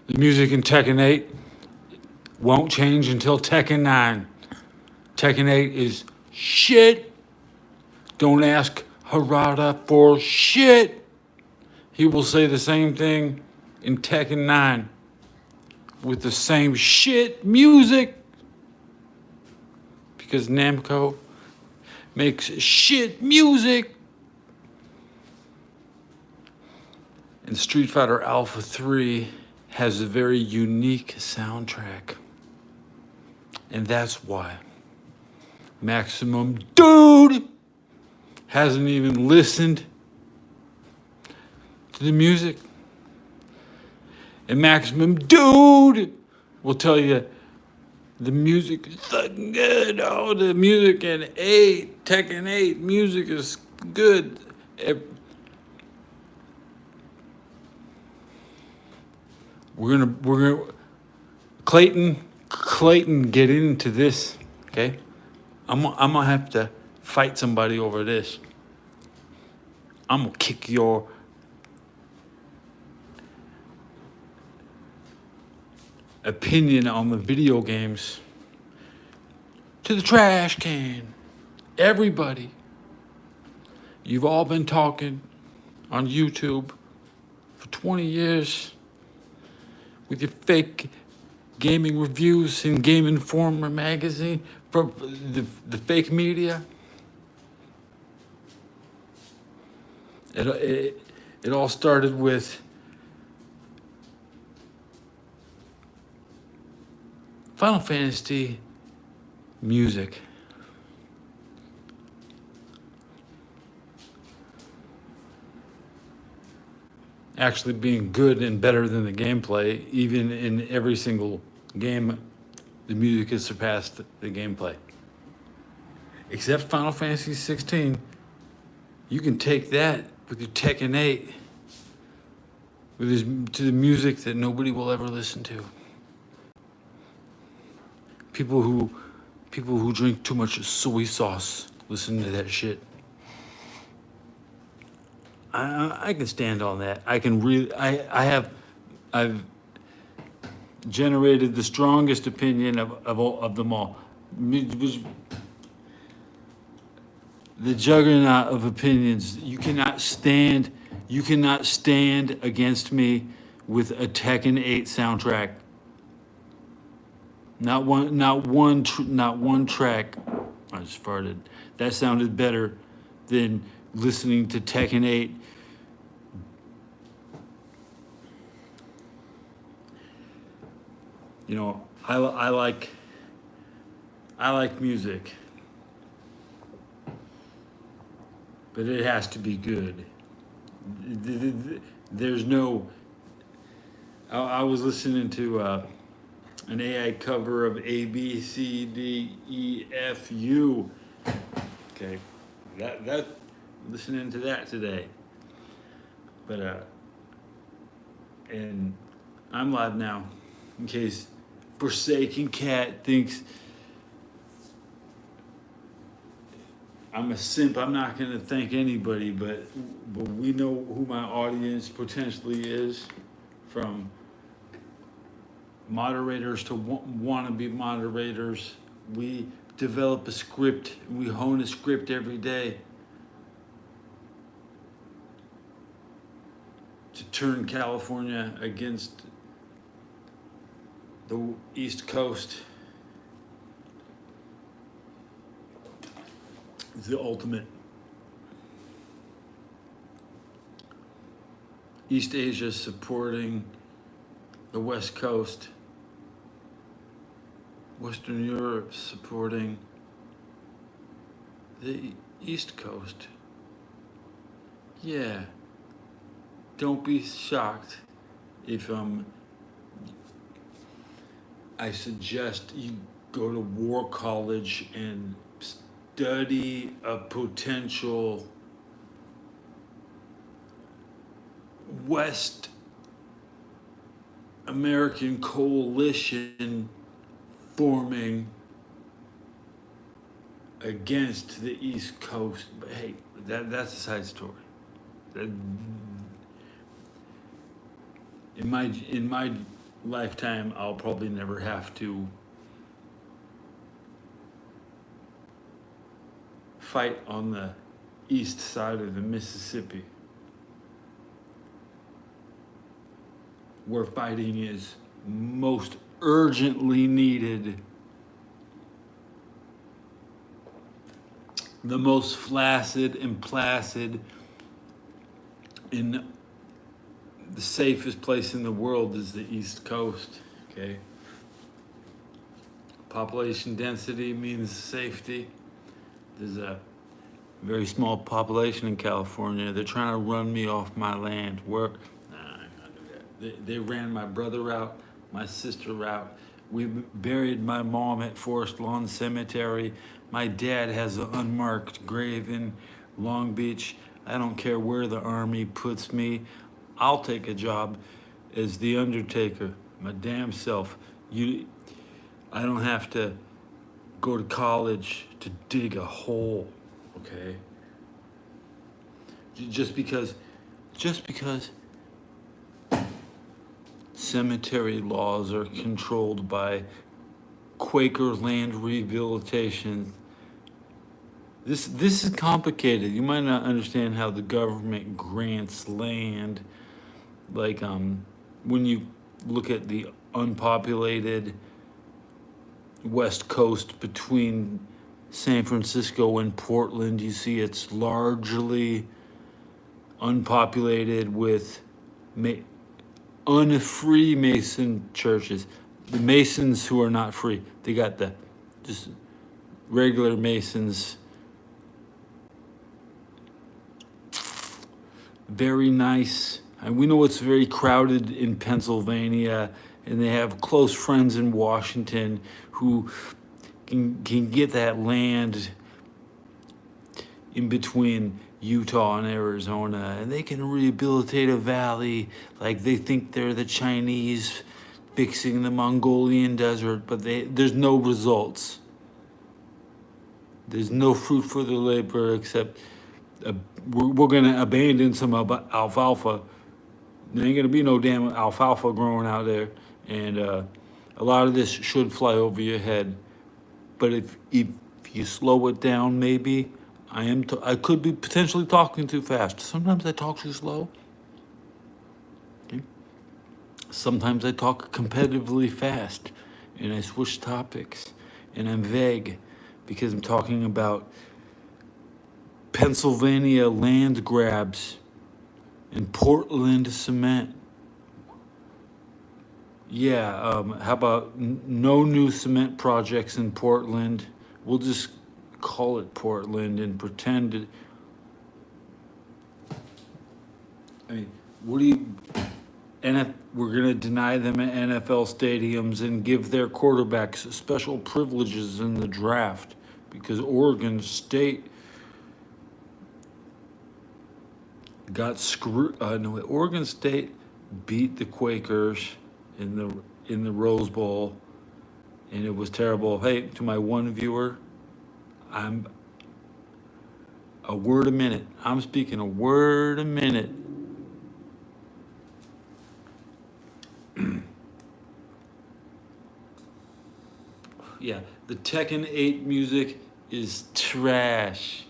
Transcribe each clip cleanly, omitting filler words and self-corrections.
The music in Tekken 8 won't change until Tekken 9. Tekken 8 is shit. Don't ask Harada for shit. He will say the same thing in Tekken 9 with the same shit music because Namco makes shit music. And Street Fighter Alpha 3 has a very unique soundtrack. And that's why Maximum Dude hasn't even listened to the music. And Maximum Dude will tell you the music is fucking good. Oh, the music in Tekken 8 music is good. We're gonna Clayton, get into this, okay? I'm gonna have to fight somebody over this. I'm gonna kick your opinion on the video games to the trash can. Everybody, you've all been talking on YouTube for 20 years with your fake gaming reviews in Game Informer magazine from the fake media. It all started with Final Fantasy music. Actually being good and better than the gameplay, even in every single game, the music has surpassed the gameplay. Except Final Fantasy 16, you can take that with your Tekken 8 to the music that nobody will ever listen to. People who drink too much soy sauce listen to that shit. I can stand on that. I've generated the strongest opinion of them all. The juggernaut of opinions. You cannot stand against me with a Tekken 8 soundtrack. Not one track. I just farted. That sounded better than listening to Tekken 8. You know, I like music, but it has to be good. There's no. I was listening to an AI cover of A B C D E F U. Okay, that listening to that today. But and I'm live now, in case Forsaken Cat thinks I'm a simp. I'm not gonna thank anybody, but we know who my audience potentially is, from moderators to wannabe moderators. We develop a script. We hone a script every day to turn California against the East Coast. It's the ultimate. East Asia supporting the West Coast. Western Europe supporting the East Coast. Yeah. Don't be shocked if I suggest you go to War College and study a potential West American coalition forming against the East Coast. But hey, that's a side story. In my lifetime, I'll probably never have to fight on the east side of the Mississippi, where fighting is most urgently needed. The most flaccid and placid in the safest place in the world is the East Coast, okay? Population density means safety. There's a very small population in California. They're trying to run me off my land. Nah, I can't do that. They ran my brother out, my sister out. We buried my mom at Forest Lawn Cemetery. My dad has an unmarked grave in Long Beach. I don't care where the Army puts me. I'll take a job as the Undertaker, my damn self. I don't have to go to college to dig a hole, okay? Just because cemetery laws are controlled by Quaker land rehabilitation. This is complicated. You might not understand how the government grants land. Like when you look at the unpopulated West Coast between San Francisco and Portland, you see it's largely unpopulated with unfree Mason churches. The Masons who are not free, they got the just regular Masons. Very nice. And we know it's very crowded in Pennsylvania, and they have close friends in Washington who can get that land in between Utah and Arizona, and they can rehabilitate a valley like they think they're the Chinese fixing the Mongolian desert, but there's no results. There's no fruit for the labor except we're going to abandon some alfalfa. There ain't going to be no damn alfalfa growing out there, and a lot of this should fly over your head. But if you slow it down, maybe I could be potentially talking too fast. Sometimes I talk too slow. Okay? Sometimes I talk competitively fast, and I switch topics, and I'm vague because I'm talking about Pennsylvania land grabs and Portland cement. Yeah, how about no new cement projects in Portland? We'll just call it Portland and pretend it. I mean, what do you? We're going to deny them NFL stadiums and give their quarterbacks special privileges in the draft because Oregon State got screwed. No, Oregon State beat the Quakers in the Rose Bowl, and it was terrible. Hey, to my one viewer, I'm a word a minute. I'm speaking a word a minute. Yeah, the Tekken 8 music is trash.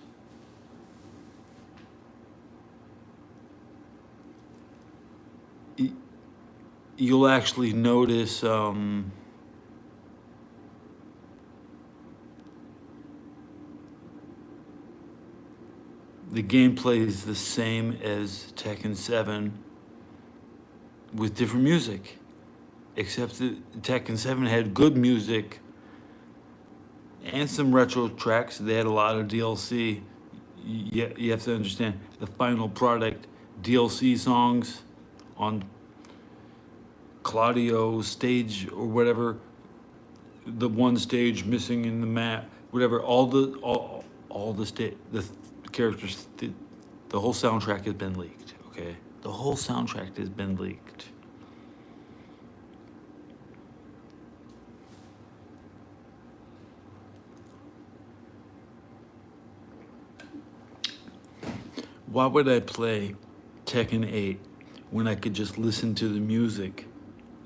You'll actually notice the gameplay is the same as Tekken 7 with different music, except that Tekken 7 had good music and some retro tracks. They had a lot of DLC. You have to understand the final product DLC songs on Claudio's stage or whatever, the one stage missing in the map, whatever, all the characters, the whole soundtrack has been leaked, okay? The whole soundtrack has been leaked. Why would I play Tekken 8 when I could just listen to the music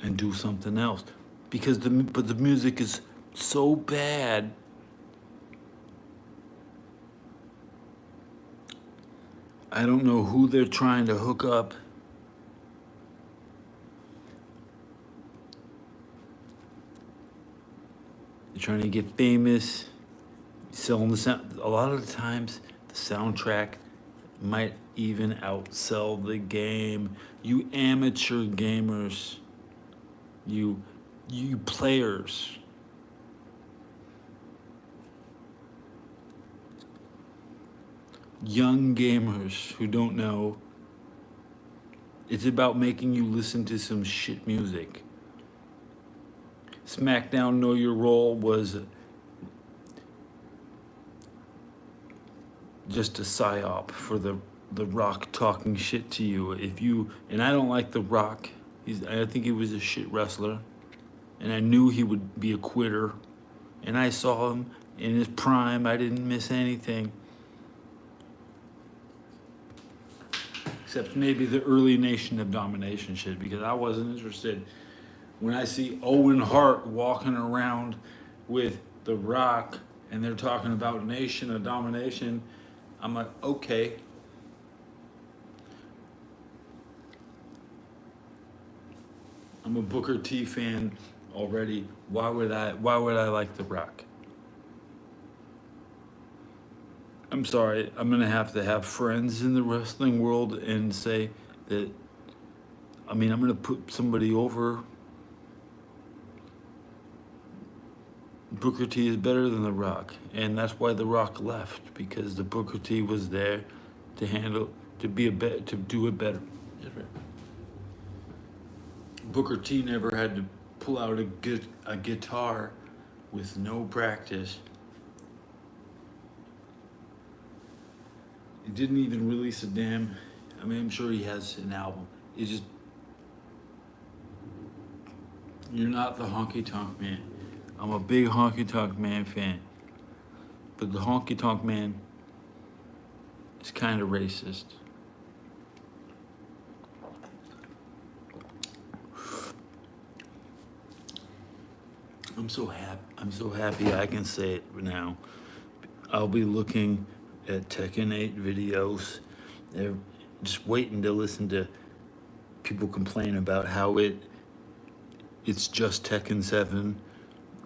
and do something else, because the music is so bad. I don't know who they're trying to hook up. They're trying to get famous, selling the sound. A lot of the times, the soundtrack might even outsell the game. You amateur gamers, you players, young gamers who don't know. It's about making you listen to some shit music. SmackDown Know Your Role was just a psyop for the Rock talking shit to you. And I don't like the Rock. I think he was a shit wrestler, and I knew he would be a quitter. And I saw him in his prime. I didn't miss anything, except maybe the early Nation of Domination shit, because I wasn't interested. When I see Owen Hart walking around with the Rock and they're talking about Nation of Domination, I'm like, okay. I'm a Booker T fan already. Why would I like the Rock? I'm sorry, I'm gonna have friends in the wrestling world and say that, I'm gonna put somebody over. Booker T is better than The Rock, and that's why The Rock left, because the Booker T was there to do it better. Booker T never had to pull out a guitar with no practice. He didn't even release a damn. I'm sure he has an album. It's just, you're not the Honky Tonk Man. I'm a big Honky Tonk Man fan, but the Honky Tonk Man is kind of racist. I'm so happy I can say it now. I'll be looking at Tekken 8 videos. They're just waiting to listen to people complain about how it's just Tekken 7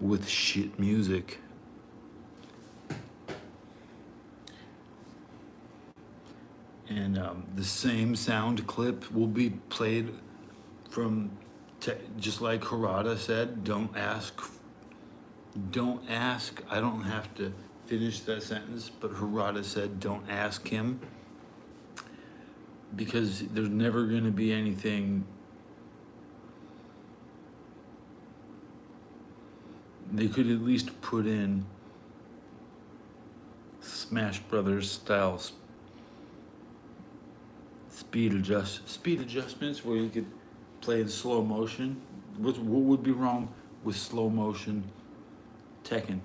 with shit music. And the same sound clip will be played from, just like Harada said, don't ask. I don't have to finish that sentence, but Harada said, don't ask him, because there's never going to be anything. They could at least put in Smash Brothers style speed adjustments where you could play in slow motion. What would be wrong with slow motion Tekken?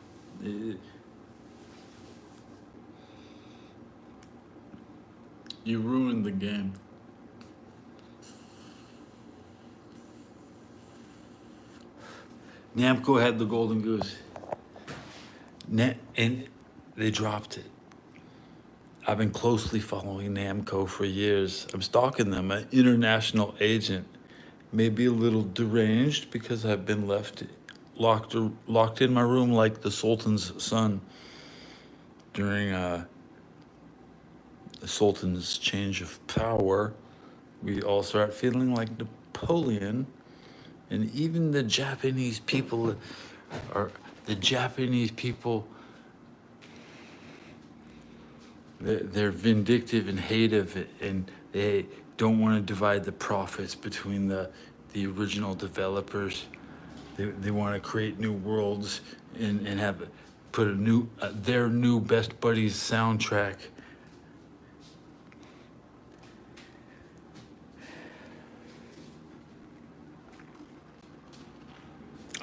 You ruined the game. Namco had the Golden Goose. And they dropped it. I've been closely following Namco for years. I'm stalking them. An international agent. Maybe a little deranged because I've been locked in my room like the Sultan's son during the Sultan's change of power. We all start feeling like Napoleon, and even the Japanese people they're vindictive and hative, and they don't want to divide the profits between the original developers. They want to create new worlds and have put their new Best Buddies soundtrack.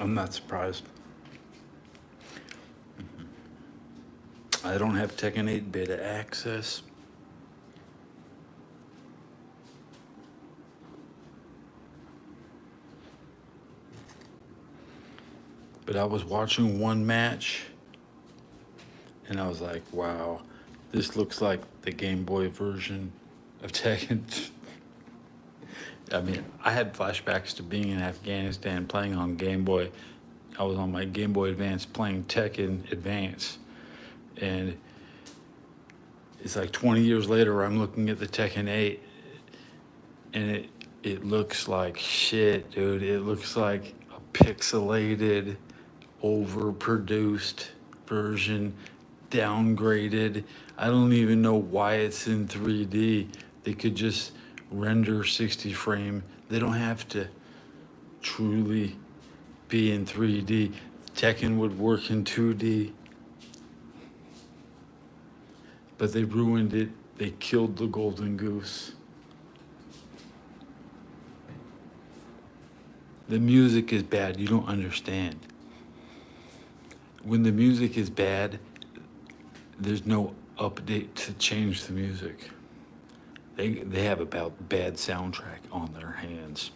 I'm not surprised. I don't have Tekken 8 beta access. But I was watching one match and I was like, wow, this looks like the Game Boy version of Tekken. I mean, I had flashbacks to being in Afghanistan playing on Game Boy. I was on my Game Boy Advance playing Tekken Advance. And it's like 20 years later, I'm looking at the Tekken 8 and it looks like shit, dude. It looks like a pixelated, overproduced version, downgraded. I don't even know why it's in 3D. They could just render 60 frame. They don't have to truly be in 3D. Tekken would work in 2D, but they ruined it. They killed the golden goose. The music is bad. You don't understand. When the music is bad, there's no update to change the music. They have about bad soundtrack on their hands.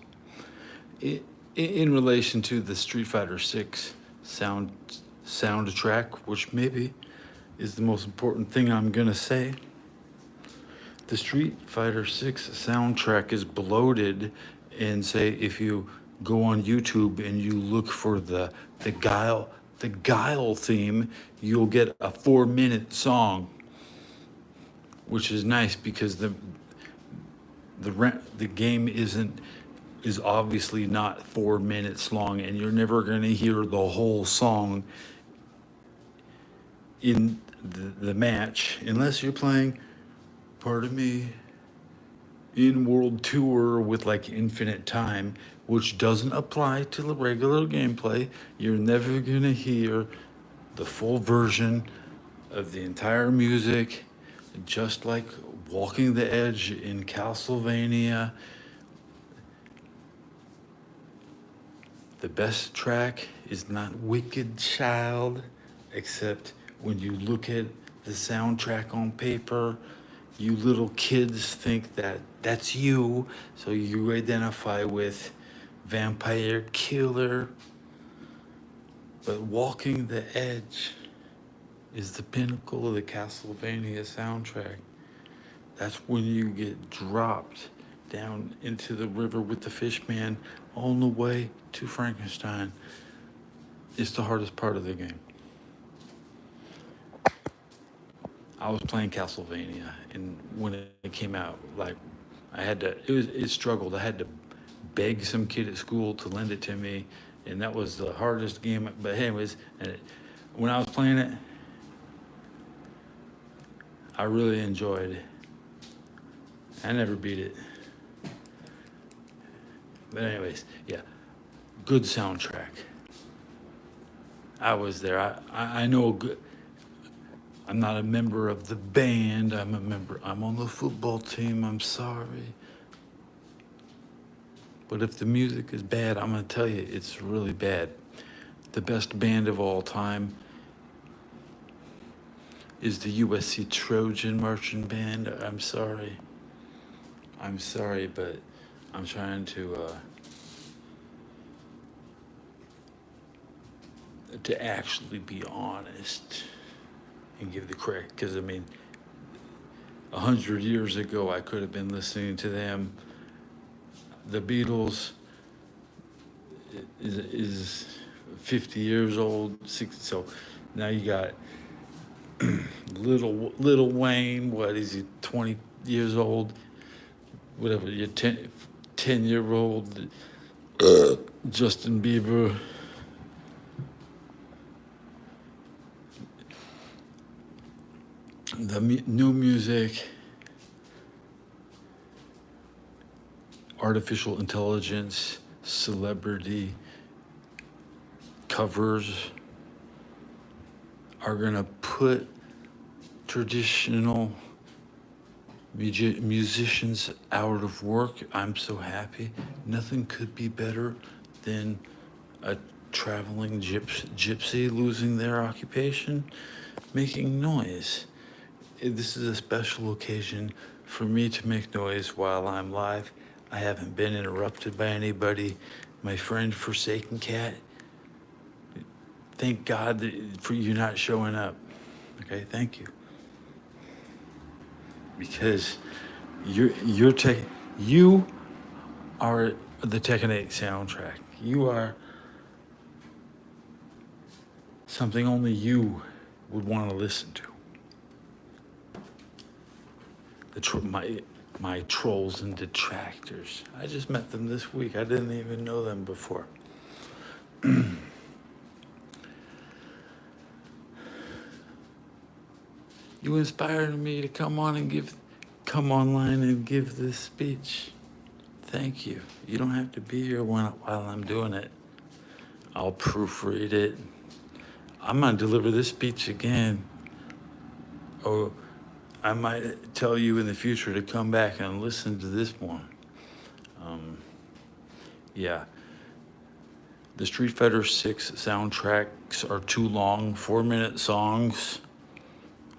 In relation to the Street Fighter 6 soundtrack, which maybe is the most important thing I'm gonna say, the Street Fighter 6 soundtrack is bloated, and say if you go on YouTube and you look for the Guile theme, you'll get a 4-minute song, which is nice because the game is obviously not 4 minutes long, and you're never going to hear the whole song in the match unless you're playing, pardon me, in World Tour with like infinite time, which doesn't apply to the regular gameplay. You're never going to hear the full version of the entire music, just like Walking the Edge in Castlevania. The best track is not Wicked Child, except when you look at the soundtrack on paper, you little kids think that that's you, so you identify with Vampire Killer. But Walking the Edge is the pinnacle of the Castlevania soundtrack. That's when you get dropped down into the river with the fish man on the way to Frankenstein. It's the hardest part of the game. I was playing Castlevania, and when it came out, like, it struggled. I had to beg some kid at school to lend it to me, and that was the hardest game. But anyways, when I was playing it, I really enjoyed it. I never beat it. But anyways, yeah, good soundtrack. I was there. I know a good. I'm not a member of the band. I'm a member. I'm on the football team. I'm sorry. But if the music is bad, I'm gonna tell you it's really bad. The best band of all time is the USC Trojan Marching Band. I'm sorry. I'm sorry, but I'm trying to actually be honest and give the credit, because I mean, 100 years ago, I could have been listening to them. The Beatles is 50 years old, 60, so now you got Little Wayne. What is he? 20 years old. Whatever. Your 10-year-old Justin Bieber. The new music, artificial intelligence, celebrity covers are gonna put traditional musicians out of work. I'm so happy. Nothing could be better than a traveling gypsy losing their occupation, making noise. This is a special occasion for me to make noise while I'm live. I haven't been interrupted by anybody. My friend Forsaken Cat thank God for you not showing up. Okay, thank you. Because you are the Tekken 8 soundtrack. You are something only you would want to listen to. My trolls and detractors. I just met them this week. I didn't even know them before. You inspired me to come online and give this speech. Thank you. You don't have to be here while I'm doing it. I'll proofread it. I'm gonna deliver this speech again. Or I might tell you in the future to come back and listen to this one. Yeah. The Street Fighter 6 soundtracks are too long, 4-minute songs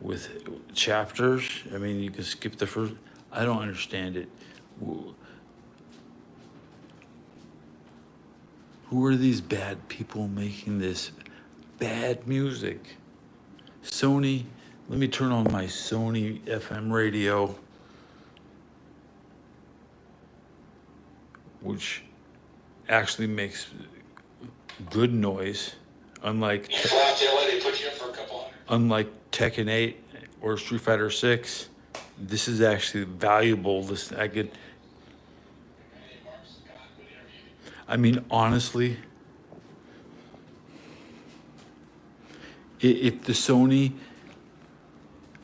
with chapters. I mean, you can skip the first. I don't understand it. Who are these bad people making this bad music? Sony, let me turn on my Sony FM radio, which actually makes good noise, unlike Tekken 8 or Street Fighter 6. This is actually valuable. I mean, honestly, if the Sony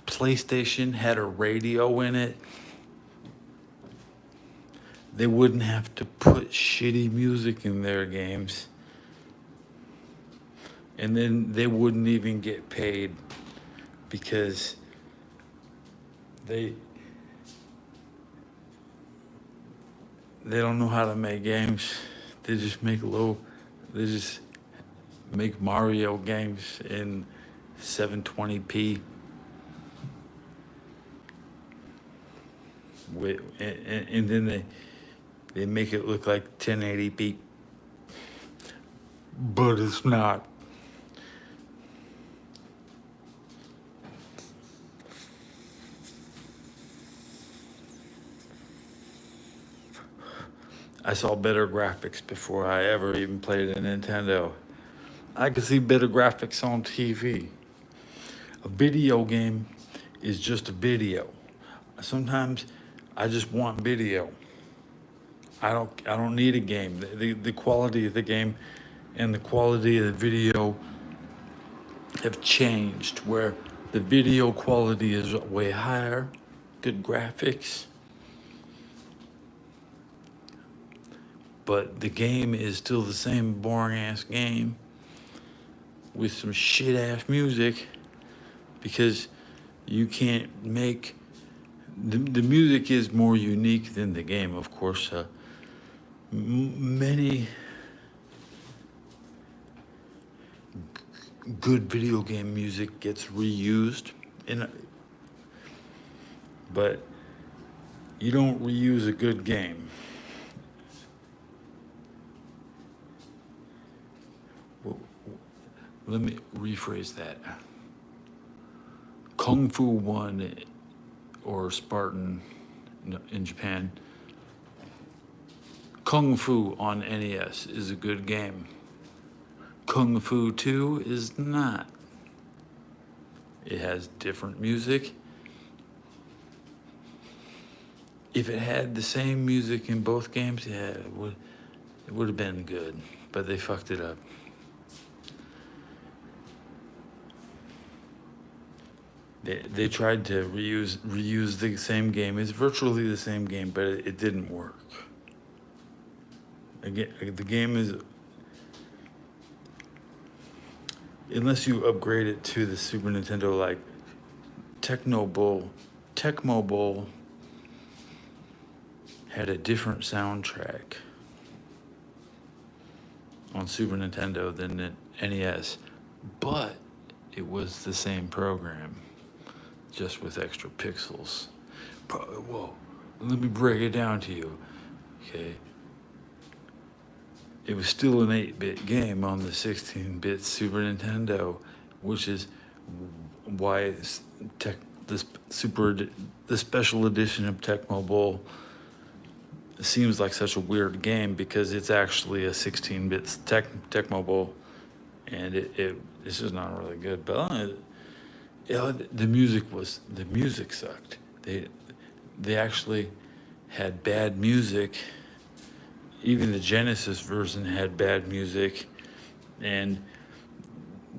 PlayStation had a radio in it, they wouldn't have to put shitty music in their games. And then they wouldn't even get paid because they don't know how to make games. They just make Mario games in 720p. And then they make it look like 1080p. But it's not. I saw better graphics before I ever even played a Nintendo. I could see better graphics on TV. A video game is just a video. Sometimes I just want video. I don't need a game. The quality of the game and the quality of the video have changed, where the video quality is way higher, good graphics, but the game is still the same boring ass game with some shit ass music, because you can't make the music is more unique than the game, of course. Many good video game music gets reused, but you don't reuse a good game. Let me rephrase that. Kung Fu 1 or Spartan in Japan. Kung Fu on NES is a good game. Kung Fu 2 is not. It has different music. If it had the same music in both games, yeah, it would have been good, but they fucked it up. They tried to reuse the same game. It's virtually the same game, but it didn't work. Again, the game is, unless you upgrade it to the Super Nintendo, like Tecmo Bowl had a different soundtrack on Super Nintendo than the NES, but it was the same program, just with extra pixels. Whoa, let me break it down to you, okay? it was still an 8-bit game on the 16-bit Super Nintendo, which is why it's the special edition of Tecmo Bowl seems like such a weird game, because it's actually a 16-bit Tecmo Bowl, and it's just not really good. But the music sucked. They actually had bad music. Even the Genesis version had bad music, and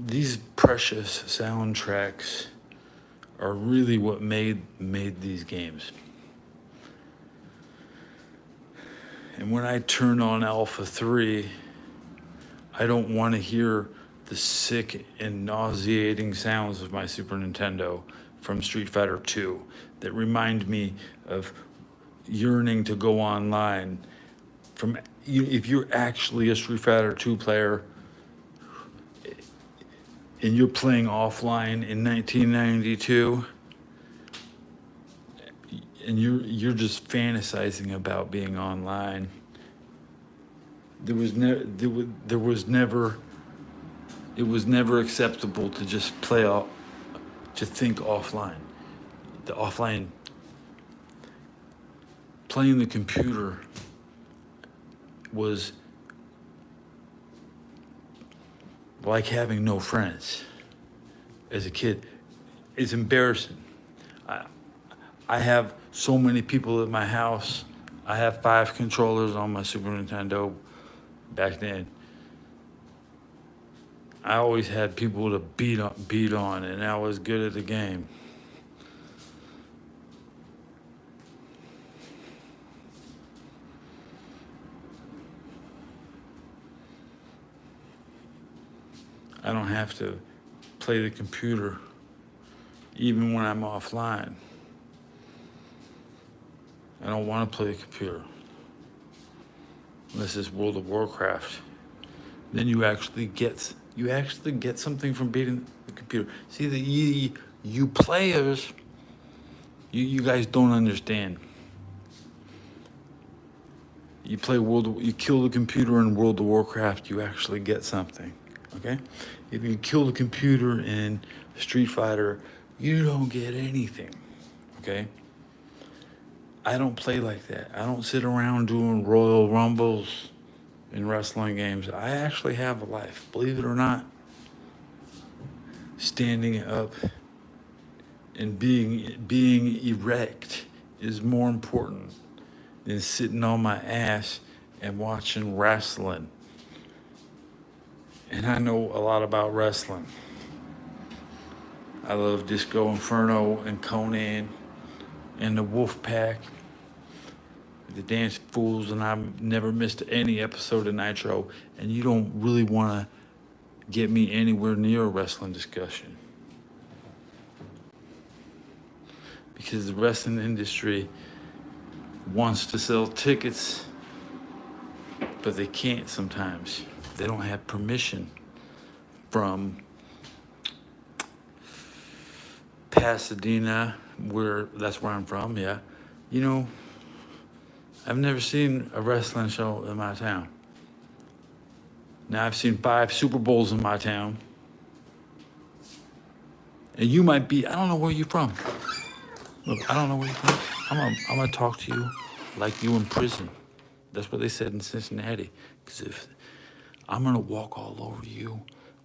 these precious soundtracks are really what made these games. And when I turn on Alpha 3, I don't want to hear the sick and nauseating sounds of my Super Nintendo from Street Fighter 2 that remind me of yearning to go online. If you're actually a Street Fighter 2 player and you're playing offline in 1992, and you're just fantasizing about being online, it was never acceptable to just to think offline. The offline, playing the computer was like having no friends as a kid. It's embarrassing. I have so many people at my house. I have 5 controllers on my Super Nintendo back then. I always had people to beat on, and I was good at the game. I don't have to play the computer even when I'm offline. I don't want to play the computer unless it's World of Warcraft. Then you actually get something from beating the computer. See, you players, you guys don't understand. You kill the computer in World of Warcraft, you actually get something. Okay? If you kill the computer in Street Fighter, you don't get anything. Okay? I don't play like that. I don't sit around doing Royal Rumbles in wrestling games. I actually have a life, believe it or not. Standing up and being erect is more important than sitting on my ass and watching wrestling. And I know a lot about wrestling. I love Disco Inferno and Conan and the Wolfpack, the Dance Fools, and I've never missed any episode of Nitro. And you don't really want to get me anywhere near a wrestling discussion, because the wrestling industry wants to sell tickets, but they can't sometimes. They don't have permission from Pasadena, that's where I'm from, yeah. You know, I've never seen a wrestling show in my town. Now, I've seen 5 Super Bowls in my town. And you might be, I don't know where you're from. Look, I don't know where you're from. I'm gonna talk to you like you in prison. That's what they said in Cincinnati. Because if I'm gonna walk all over you,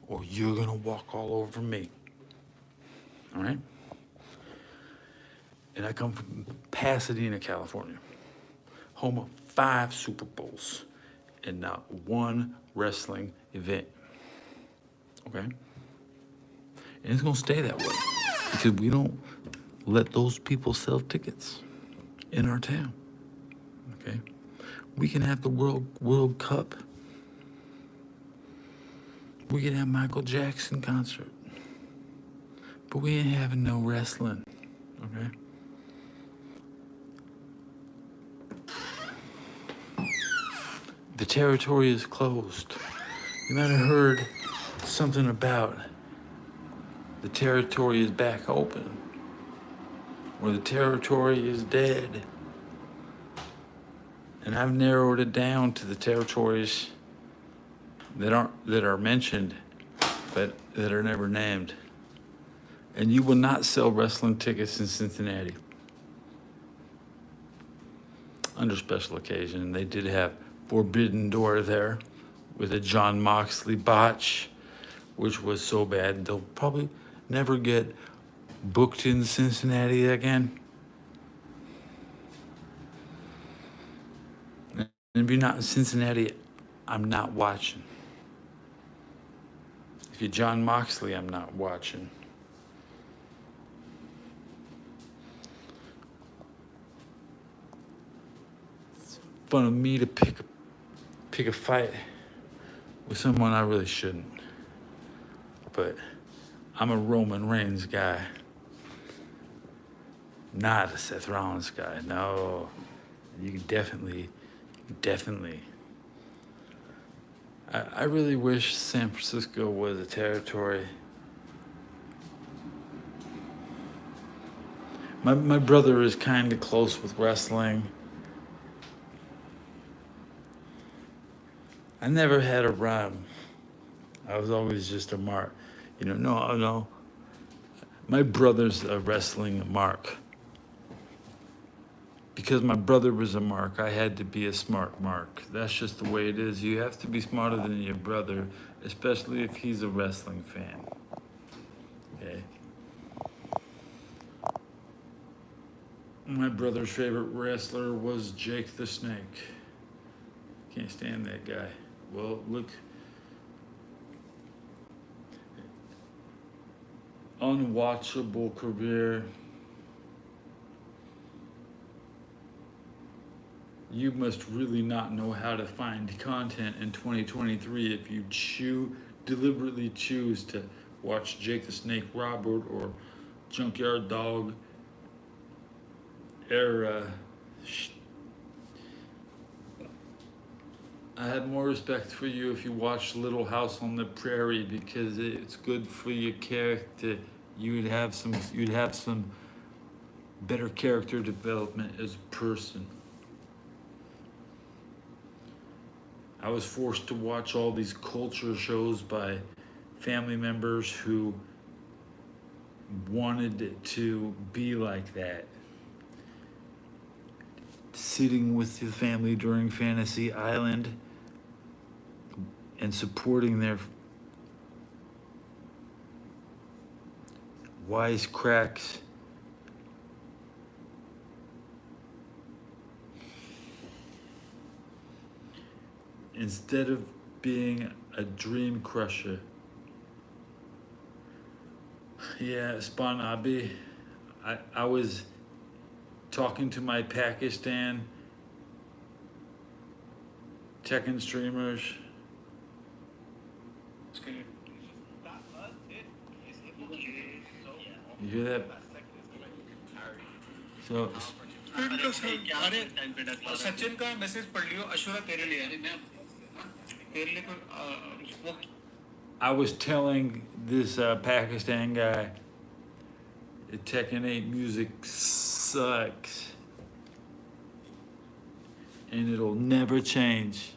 or you're gonna walk all over me. All right? And I come from Pasadena, California, home of 5 Super Bowls and not 1 wrestling event. Okay? And it's gonna stay that way, because we don't let those people sell tickets in our town. Okay? We can have the World Cup. We can have Michael Jackson concert. But we ain't having no wrestling. Okay? The territory is closed. You might have heard something about the territory is back open, or the territory is dead. And I've narrowed it down to the territories that are mentioned, but that are never named. And you will not sell wrestling tickets in Cincinnati. Under special occasion, they did have Forbidden Door there with a John Moxley botch, which was so bad they'll probably never get booked in Cincinnati again. And if you're not in Cincinnati, I'm not watching. If you're John Moxley, I'm not watching. It's fun of me to pick a fight with someone I really shouldn't. But I'm a Roman Reigns guy, not a Seth Rollins guy. No, you can definitely. I really wish San Francisco was a territory. My brother is kind of close with wrestling. I never had a run. I was always just a mark. No. My brother's a wrestling mark. Because my brother was a mark, I had to be a smart mark. That's just the way it is. You have to be smarter than your brother, especially if he's a wrestling fan. Okay? My brother's favorite wrestler was Jake the Snake. Can't stand that guy. Well, look. Unwatchable career. You must really not know how to find content in 2023 if you deliberately choose to watch Jake the Snake Robert or Junkyard Dog era. I had more respect for you if you watched Little House on the Prairie because it's good for your character. You'd have some better character development as a person. I was forced to watch all these culture shows by family members who wanted it to be like that. Sitting with the family during Fantasy Island and supporting their wisecracks. Instead of being a dream crusher. Yeah, Spawn Abi. I was talking to my Pakistan Tekken streamers. You hear that? So Sachin का message पढ़ लियो अशुरा तेरे लिए I was telling this Pakistan guy that Tekken 8 music sucks and it'll never change.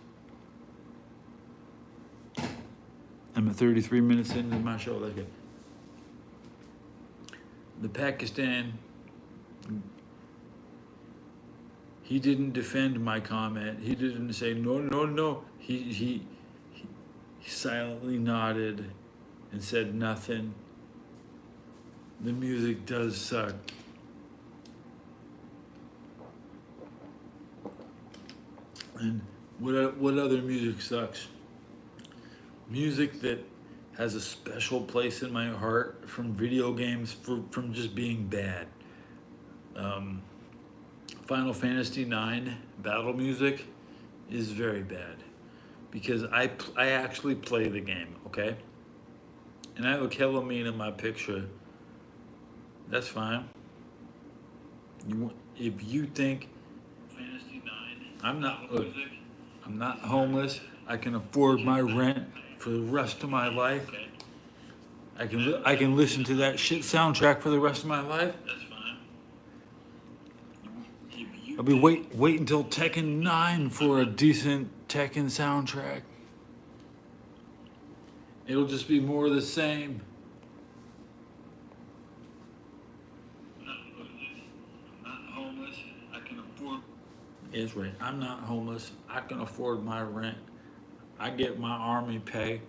I'm at 33 minutes into my show. Let's go. The Pakistan, he didn't defend my comment. He didn't say no. He silently nodded and said nothing. The music does suck. And what other music sucks? Music that has a special place in my heart from video games, from just being bad. Final Fantasy IX battle music is very bad because I actually play the game, okay? And I look hella mean in my picture. That's fine. If you think Fantasy IX, I'm not homeless. I can afford my rent for the rest of my life. I can listen to that shit soundtrack for the rest of my life. That's fine. I'll be wait until Tekken 9 for a decent Tekken soundtrack. It'll just be more of the same. I'm not homeless. I can afford. It's right. I'm not homeless. I can afford my rent. I get my army pay.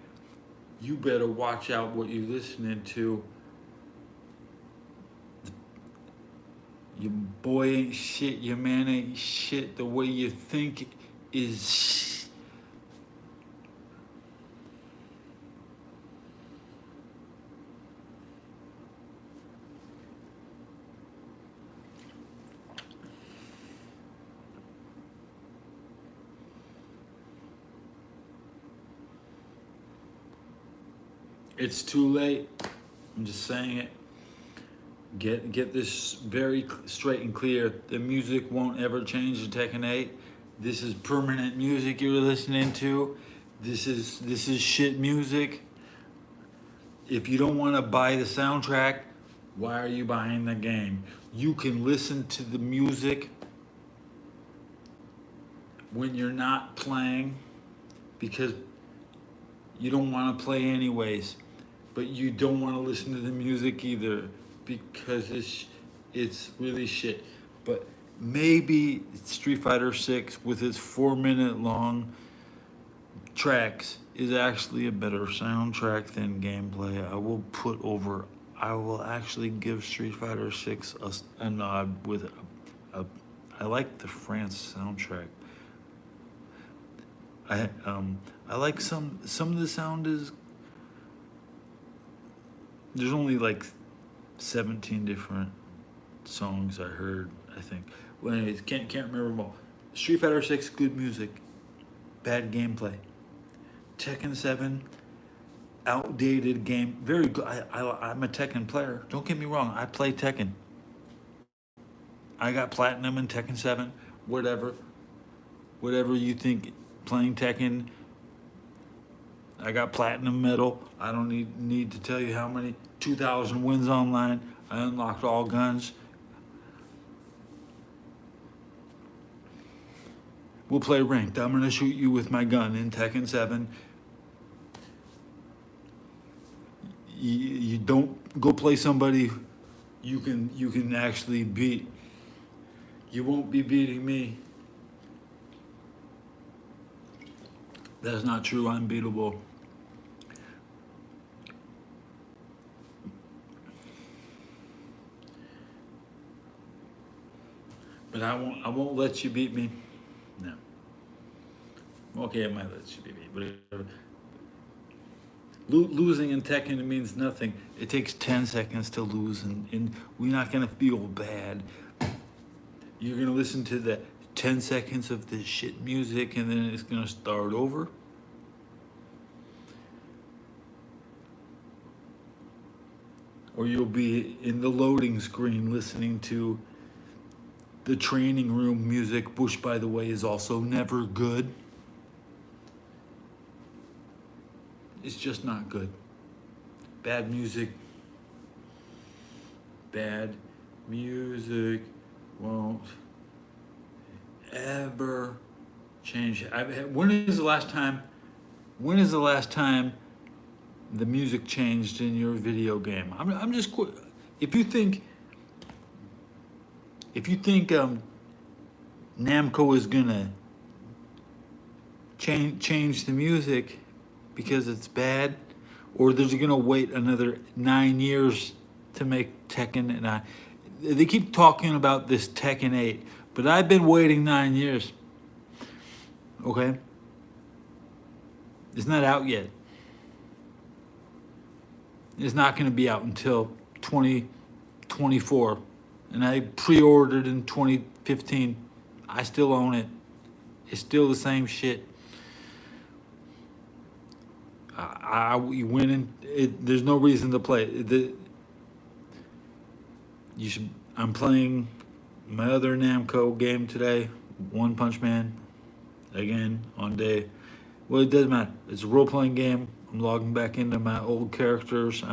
You better watch out what you're listening to. Your boy ain't shit. Your man ain't shit. The way you think is. It's too late. I'm just saying it. Get this very straight and clear. The music won't ever change in Tekken 8. This is permanent music you're listening to. This is shit music. If you don't want to buy the soundtrack, why are you buying the game? You can listen to the music when you're not playing because you don't want to play anyways, but you don't want to listen to the music either because it's really shit. But maybe Street Fighter 6 with its 4-minute long tracks is actually a better soundtrack than gameplay. I will actually give Street Fighter 6 a nod with I like the France soundtrack. I like some of the sound is there's only like 17 different songs I heard, I think. Well, anyways, can't remember them all. Street Fighter 6, good music, bad gameplay. Tekken 7, outdated game, very good. I'm a Tekken player. Don't get me wrong, I play Tekken. I got platinum in Tekken 7, whatever you think. Playing Tekken, I got platinum medal. I don't need to tell you how many 2,000 wins online. I unlocked all guns. We'll play ranked. I'm gonna shoot you with my gun in Tekken 7. You don't go play somebody you can actually beat. You won't be beating me. That's not true. I'm beatable. But I won't let you beat me. No. Okay, I might let you beat me, but losing in Tekken means nothing. It takes 10 seconds to lose, and we're not gonna feel bad. You're gonna listen to the 10 seconds of this shit music, and then it's gonna start over. Or you'll be in the loading screen listening to the training room music, which, by the way, is also never good. It's just not good. Bad music. Bad music won't ever change. When is the last time the music changed in your video game? I'm just if you think Namco is gonna change the music because it's bad, or they're gonna wait another 9 years to make Tekken, and they keep talking about this Tekken 8, but I've been waiting 9 years. Okay, it's not out yet. It's not going to be out until 2024, and I pre-ordered in 2015. I still own it. It's still the same shit. We win in. There's no reason to play. I'm playing my other Namco game today, One Punch Man, again on day. Well, it doesn't matter. It's a role-playing game. I'm logging back into my old characters.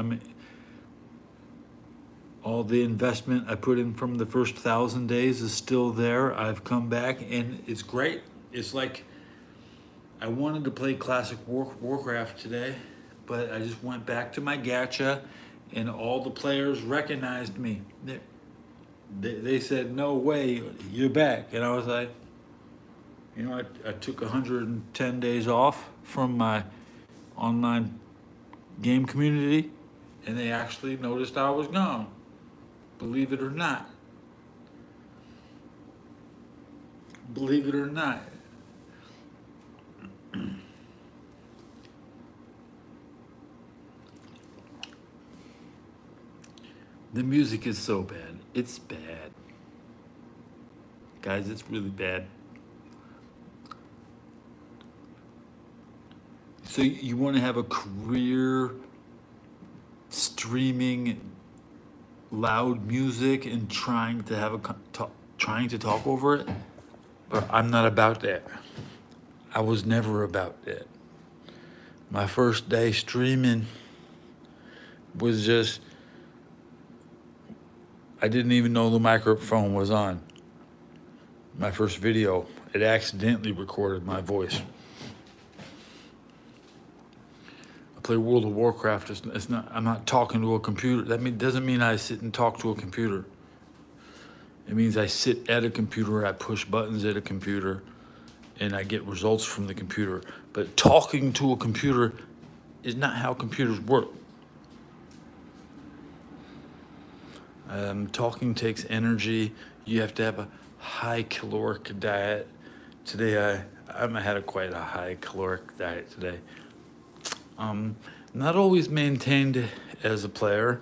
All the investment I put in from the first 1,000 days is still there. I've come back, and it's great. It's like I wanted to play Classic Warcraft today. but I just went back to my gacha, and all the players recognized me. They said, "No way, you're back," and I was like, I took 110 days off from my online game community, and they actually noticed I was gone. Believe it or not. Believe it or not. The music is so bad. It's bad. Guys, it's really bad. So you want to have a career streaming loud music and trying to have trying to talk over it? But I'm not about that. I was never about that. My first day streaming was just, I didn't even know the microphone was on. My first video, it accidentally recorded my voice. I play World of Warcraft. It's not. I'm not talking to a computer. Doesn't mean I sit and talk to a computer. It means I sit at a computer. I push buttons at a computer, and I get results from the computer. But talking to a computer is not how computers work. Talking takes energy. You have to have a high caloric diet. Today I had quite a high caloric diet today. Not always maintained as a player.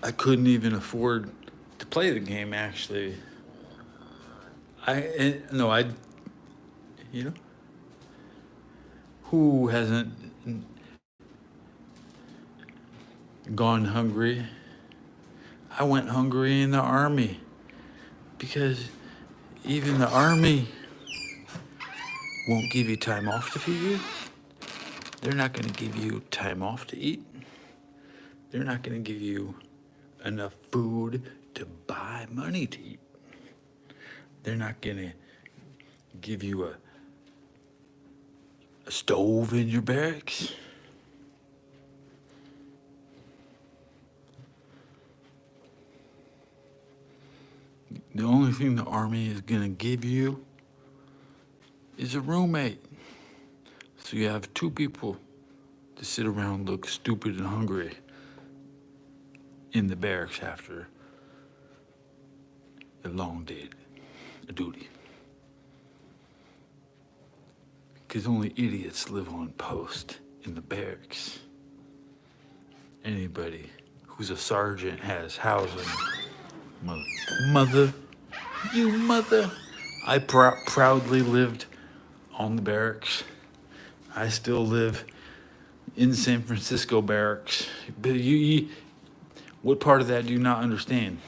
I couldn't even afford to play the game actually. Who hasn't gone hungry? I went hungry in the army because even the army won't give you time off to feed you. They're not going to give you time off to eat. They're not going to give you enough food to buy money to eat. They're not going to give you a stove in your barracks. The only thing the army is going to give you is a roommate. So you have two people to sit around and look stupid and hungry in the barracks after a long day of duty. Because only idiots live on post in the barracks. Anybody who's a sergeant has housing. Mother. I proudly lived on the barracks. I still live in San Francisco barracks. But what part of that do you not understand?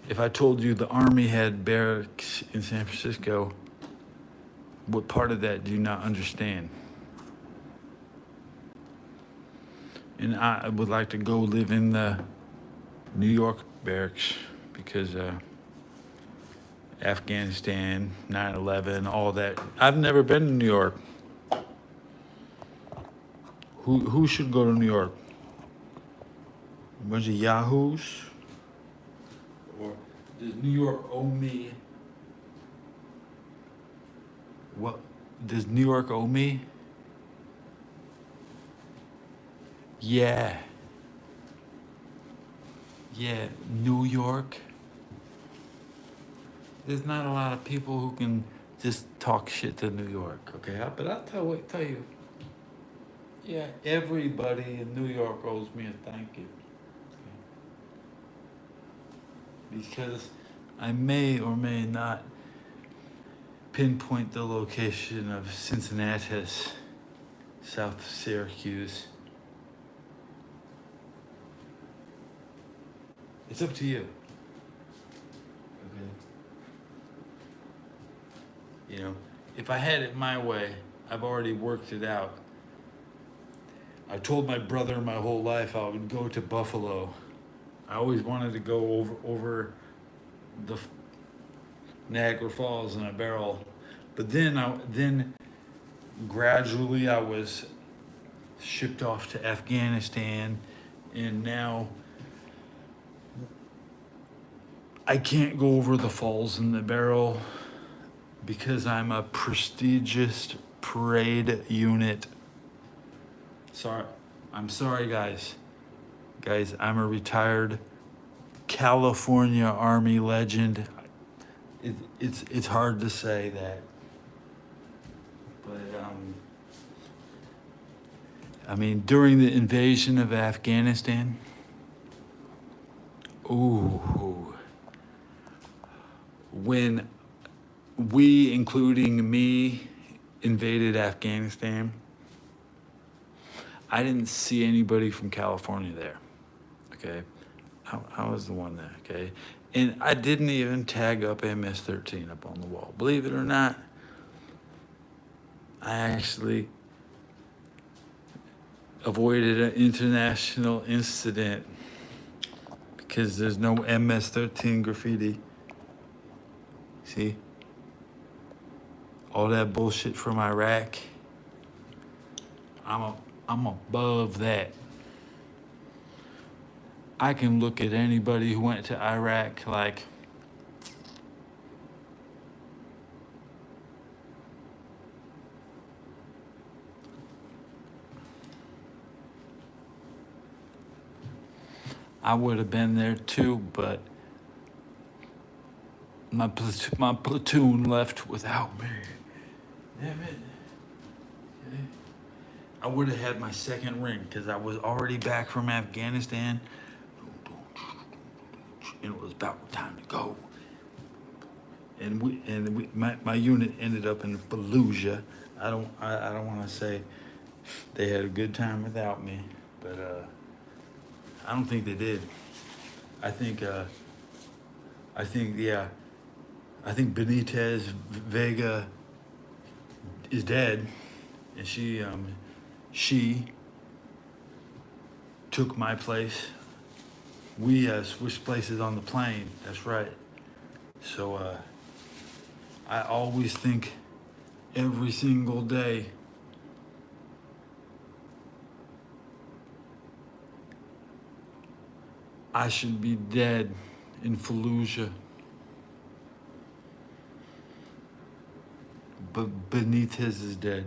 If I told you the Army had barracks in San Francisco, what part of that do you not understand? And I would like to go live in the New York barracks because Afghanistan, 9/11, all that. I've never been to New York. Who should go to New York? A bunch of yahoos? Or does New York owe me? What does New York owe me? Yeah. Yeah, New York. There's not a lot of people who can just talk shit to New York, okay? But I'll tell you. Yeah, everybody in New York owes me a thank you. Because I may or may not pinpoint the location of Cincinnati, South Syracuse. It's up to you. Okay. You know, if I had it my way, I've already worked it out. I told my brother my whole life I would go to Buffalo. I always wanted to go over Niagara Falls in a barrel. But then gradually I was shipped off to Afghanistan, and now I can't go over the falls in the barrel because I'm a prestigious parade unit. Sorry, I'm sorry, guys. Guys, I'm a retired California Army legend. It's hard to say that, but I mean, during the invasion of Afghanistan, ooh, when we, including me, invaded Afghanistan, I didn't see anybody from California there. Okay, I was the one there. Okay, and I didn't even tag up MS-13 up on the wall. Believe it or not, I actually avoided an international incident because there's no MS-13 graffiti. See? All that bullshit from Iraq. I'm above that. I can look at anybody who went to Iraq like, I would have been there too, but my platoon left without me. Damn it. Okay. I would have had my second ring because I was already back from Afghanistan, and it was about time to go. And my unit ended up in Fallujah. I don't want to say they had a good time without me, but I don't think they did. I think yeah. I think Benitez Vega is dead, and she took my place. We switched places on the plane. That's right. So I always think every single day I should be dead in Fallujah. But Benitez is dead.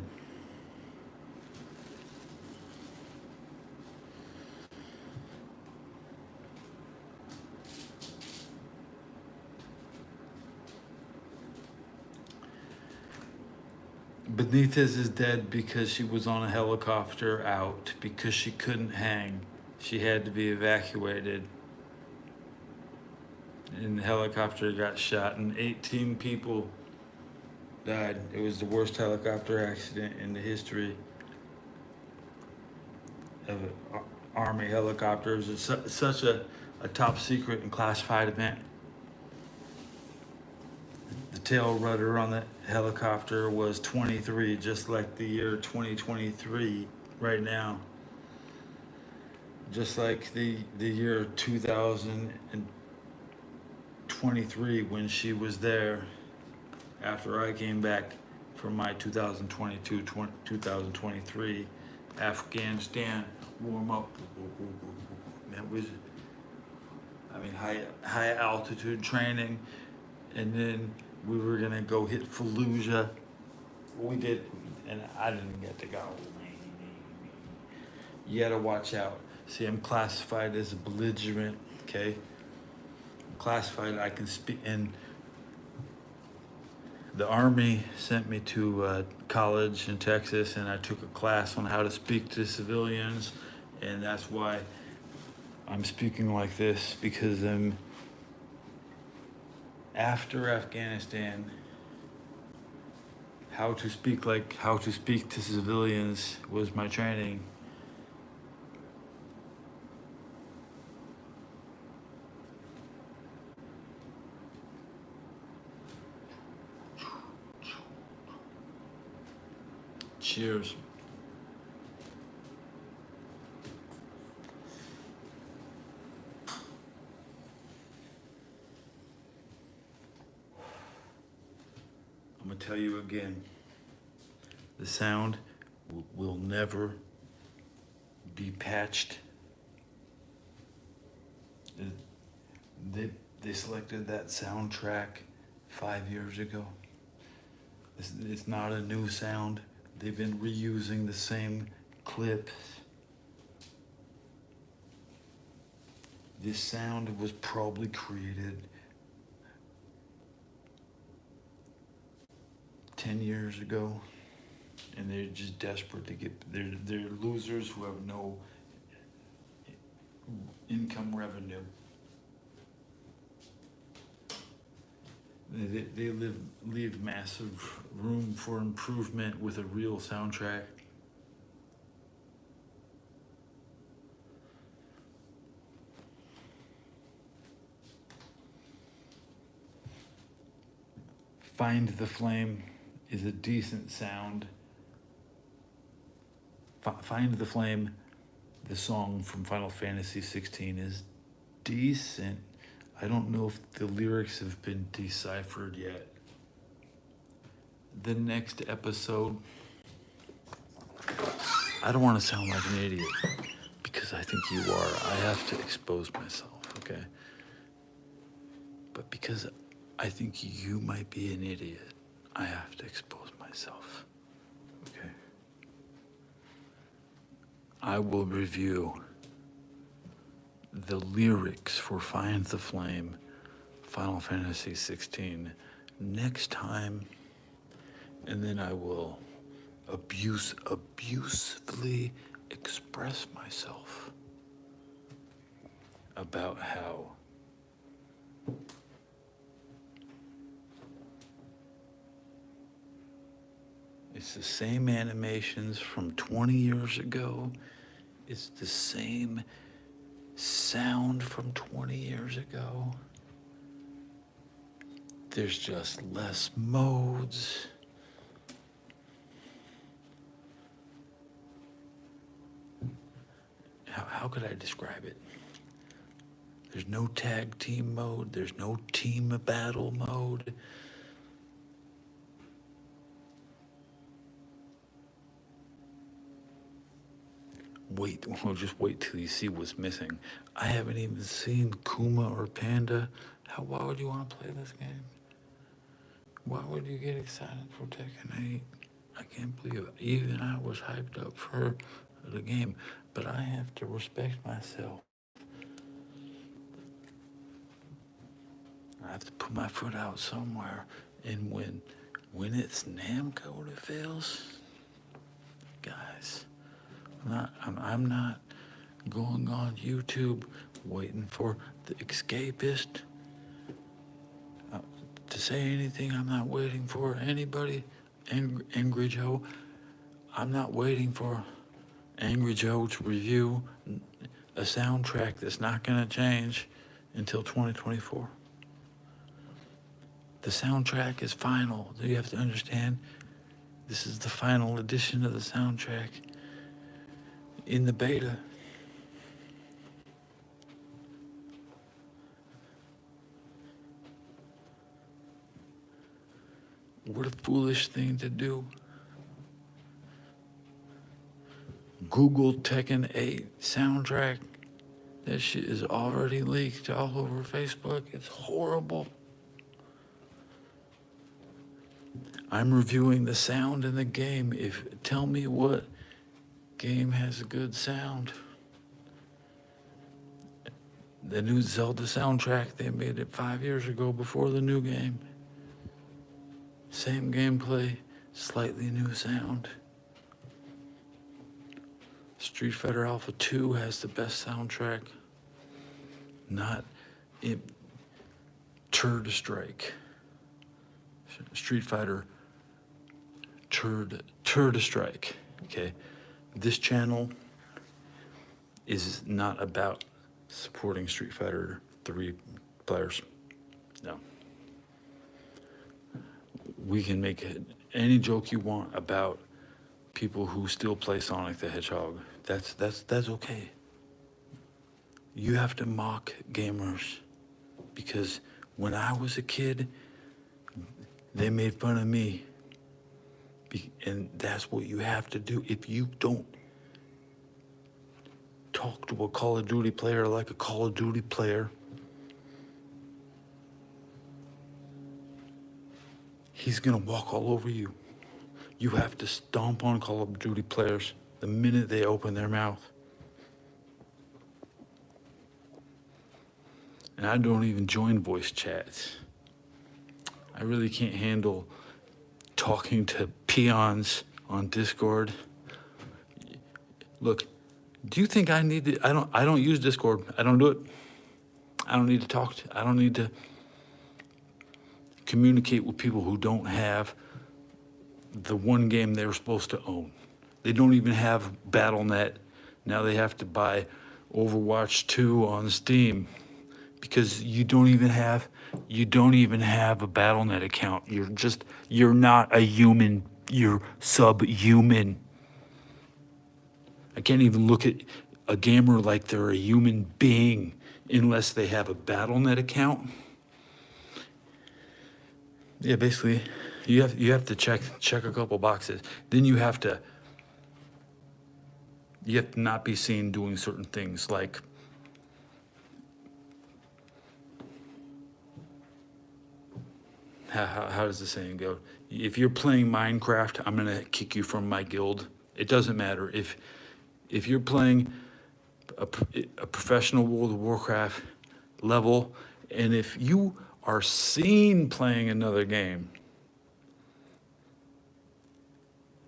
Benitez is dead because she was on a helicopter out because she couldn't hang. She had to be evacuated. And the helicopter got shot and 18 people died. It was the worst helicopter accident in the history of an Army helicopters. It's such a top secret and classified event. The tail rudder on the helicopter was 23, just like the year 2023 right now. Just like the year 2023 when she was there after I came back from my 2023 Afghanistan warm up. That was, I mean, high altitude training, and then we were gonna go hit Fallujah. We did, and I didn't get to go. You gotta watch out. See, I'm classified as a belligerent. Okay, I'm classified. I can speak, and the Army sent me to college in Texas, and I took a class on how to speak to civilians, and that's why I'm speaking like this, because after Afghanistan, how to speak to civilians was my training. Cheers. I'm gonna tell you again. The sound will never be patched. They selected that soundtrack 5 years ago. It's not a new sound. They've been reusing the same clips. This sound was probably created 10 years ago, and they're just desperate to get. They're losers who have no income revenue. They leave massive room for improvement with a real soundtrack. Find the Flame is a decent sound. Find the Flame, the song from Final Fantasy 16, is decent. I don't know if the lyrics have been deciphered yet. The next episode, I don't want to sound like an idiot because I think you are. I have to expose myself, okay? But because I think you might be an idiot, I have to expose myself, okay? I will review the lyrics for Find the Flame, Final Fantasy 16, next time, and then I will abusively express myself about how it's the same animations from 20 years ago. It's the same sound from 20 years ago. There's just less modes. How could I describe it? There's no tag team mode. There's no team battle mode. Just wait till you see what's missing. I haven't even seen Kuma or Panda. Why would you want to play this game? Why would you get excited for Tekken 8? I can't believe it. Even I was hyped up for the game, but I have to respect myself. I have to put my foot out somewhere, and when it's Namco that fails, guys, I'm not going on YouTube waiting for the escapist to say anything. I'm not waiting for anybody. Angry Joe. I'm not waiting for Angry Joe to review a soundtrack that's not going to change until 2024. The soundtrack is final. You have to understand, this is the final edition of the soundtrack in the beta. What a foolish thing to do. Google Tekken 8 soundtrack. That shit is already leaked all over Facebook. It's horrible. I'm reviewing the sound in the game. Tell me what game has a good sound. The new Zelda soundtrack, they made it 5 years ago before the new game. Same gameplay, slightly new sound. Street Fighter Alpha 2 has the best soundtrack. Not it. Turd Strike. Street Fighter Turd Strike. Okay, this channel is not about supporting Street Fighter 3 players. No. We can make any joke you want about people who still play Sonic the Hedgehog. That's okay. You have to mock gamers, because when I was a kid, They made fun of me. And that's what you have to do. If you don't talk to a Call of Duty player like a Call of Duty player, he's gonna walk all over you. You have to stomp on Call of Duty players the minute they open their mouth. And I don't even join voice chats. I really can't handle talking to peons on Discord. Look, do you think I need to? I don't use Discord. I don't do it. I don't need to talk to. I don't need to communicate with people who don't have the one game they're supposed to own. They don't even have BattleNet. Now they have to buy Overwatch 2 on Steam because you don't even have a BattleNet account. You're not a human. You're subhuman. I can't even look at a gamer like they're a human being unless they have a BattleNet account. Yeah, basically, you have to check a couple boxes. Then you have to not be seen doing certain things like how does the saying go? If you're playing Minecraft, I'm gonna kick you from my guild. It doesn't matter if you're playing a professional World of Warcraft level, and if you are seen playing another game,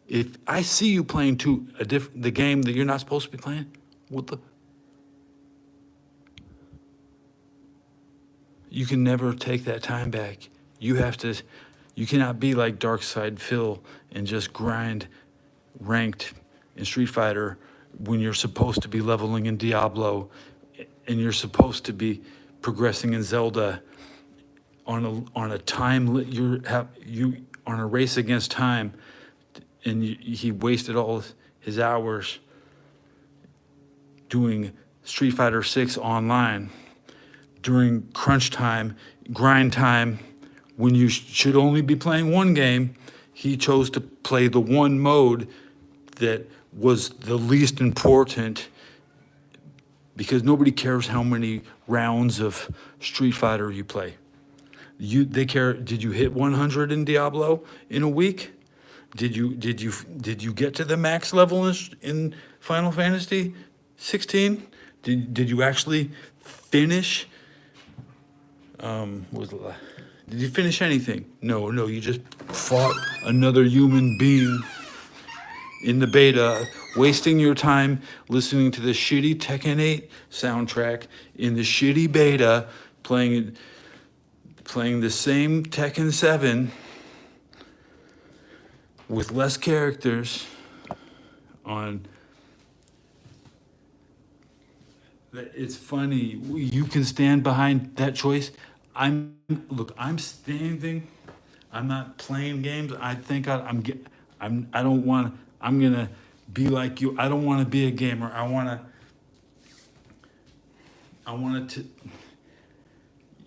if I see you playing the game that you're not supposed to be playing, you can never take that time back. You cannot be like Darkside Phil and just grind ranked in Street Fighter when you're supposed to be leveling in Diablo and you're supposed to be progressing in Zelda on a on a race against time, and he wasted all his hours doing Street Fighter 6 online during crunch time, grind time, when you should only be playing one game. He chose to play the one mode that was the least important because nobody cares how many rounds of Street Fighter you play. They care. Did you hit 100 in Diablo in a week? Did you get to the max level in Final Fantasy 16? Did you actually finish? Did you finish anything? No. You just fought another human being in the beta, wasting your time listening to the shitty Tekken 8 soundtrack in the shitty beta, playing the same Tekken 7 with less characters on. It's funny. You can stand behind that choice. I'm standing. I'm not playing games. I think I'm gonna be like you. I don't want to be a gamer. I want to.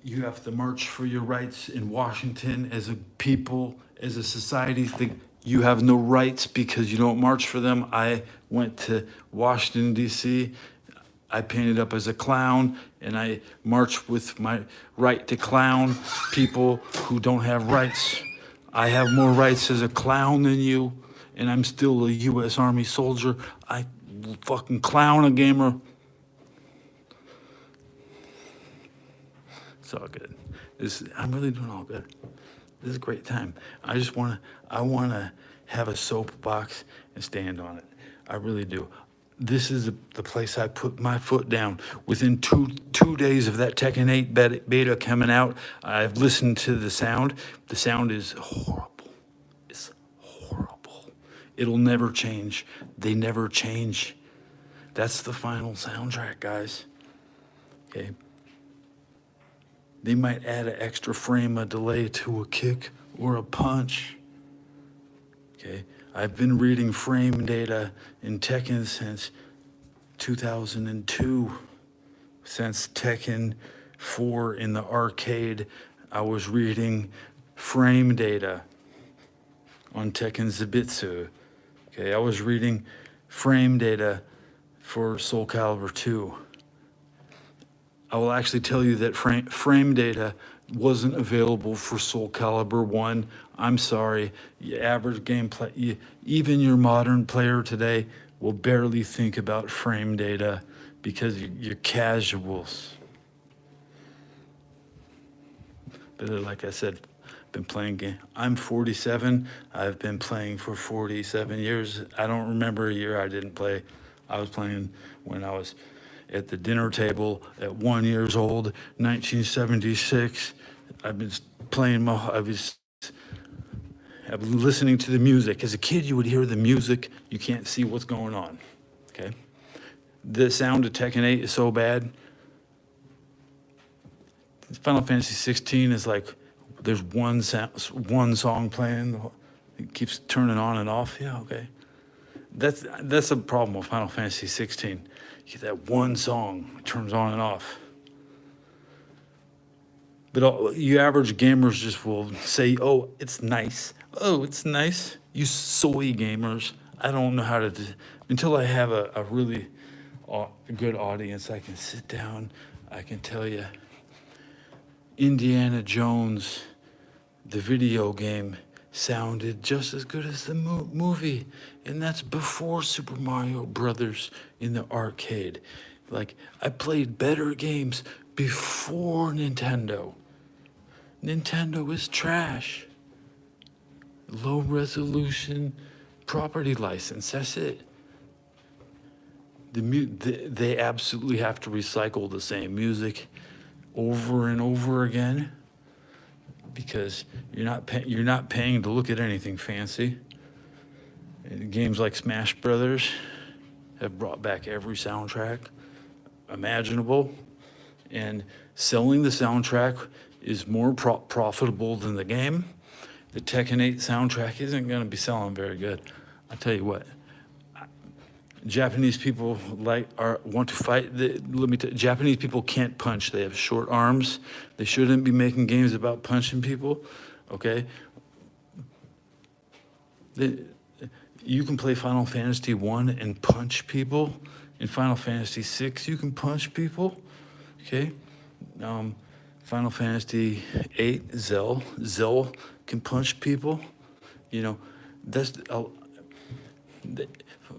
You have to march for your rights in Washington as a people, as a society. Think you have no rights because you don't march for them. I went to Washington, D.C. I painted up as a clown, and I marched with my right to clown people who don't have rights. I have more rights as a clown than you, and I'm still a U.S. Army soldier. I fucking clown a gamer. It's all good. I'm really doing all good. This is a great time. I wanna have a soapbox and stand on it. I really do. This is the place I put my foot down. Within two days of that Tekken 8 beta coming out, I've listened to the sound. The sound is horrible. It's horrible. It'll never change. They never change. That's the final soundtrack, guys. Okay. They might add an extra frame of delay to a kick or a punch. Okay. I've been reading frame data in Tekken since 2002. Since Tekken 4 in the arcade, I was reading frame data on Tekken Zebitsu. Okay, I was reading frame data for Soul Calibur 2. I will actually tell you that frame data wasn't available for Soul Calibur 1. I'm sorry, your average gameplay, even your modern player today will barely think about frame data because you're casuals. But like I said, been playing game. I'm 47. I've been playing for 47 years. I don't remember a year I didn't play. I was playing when I was at the dinner table at 1 years old, 1976. I've been playing. I've been listening to the music. As a kid, you would hear the music. You can't see what's going on. Okay. The sound of Tekken 8 is so bad. Final Fantasy 16 is like there's one song playing. It keeps turning on and off. Yeah, okay. That's a problem with Final Fantasy 16. You get that one song, it turns on and off. But you average gamers just will say, "Oh, it's nice. Oh, it's nice." You soy gamers, I don't know how to until I have a really good audience. I can sit down. I can tell you, Indiana Jones, the video game, sounded just as good as the movie, and that's before Super Mario Brothers in the arcade. Like, I played better games before Nintendo. Nintendo is trash. Low resolution property license, that's it. They absolutely have to recycle the same music over and over again because you're not paying to look at anything fancy. And games like Smash Brothers have brought back every soundtrack imaginable, and selling the soundtrack is more profitable than the game. The Tekken 8 soundtrack isn't going to be selling very good. I'll tell you what. Japanese people want to fight. Japanese people can't punch. They have short arms. They shouldn't be making games about punching people. Okay. You can play Final Fantasy 1 and punch people. In Final Fantasy 6, you can punch people. Okay. Final Fantasy 8, Zell can punch people. You know,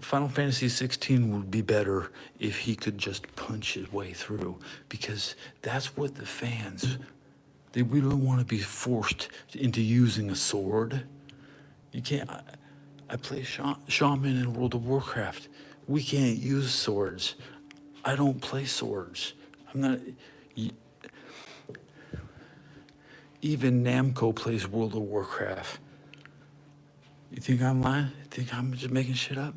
Final Fantasy 16 would be better if he could just punch his way through, because that's what the fans, they really want to be forced into using a sword. You can't. I play Shaman in World of Warcraft. We can't use swords. I don't play swords. I'm not. Even Namco plays World of Warcraft. You think I'm lying? You think I'm just making shit up?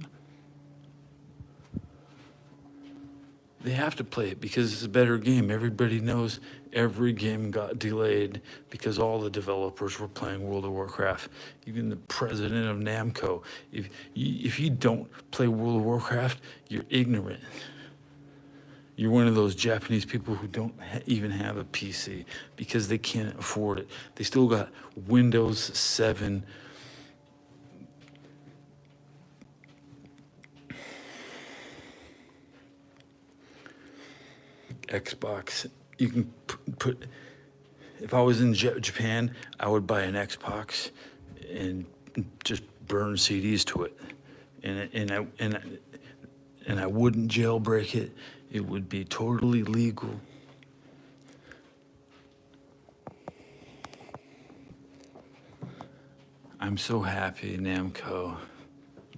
They have to play it because it's a better game. Everybody knows every game got delayed because all the developers were playing World of Warcraft. Even the president of Namco. If you don't play World of Warcraft, you're ignorant. You're one of those Japanese people who don't even have a PC because they can't afford it. They still got Windows 7. Xbox. You can put. If I was in Japan, I would buy an Xbox and just burn CDs to it, and I wouldn't jailbreak it. It would be totally legal. I'm so happy Namco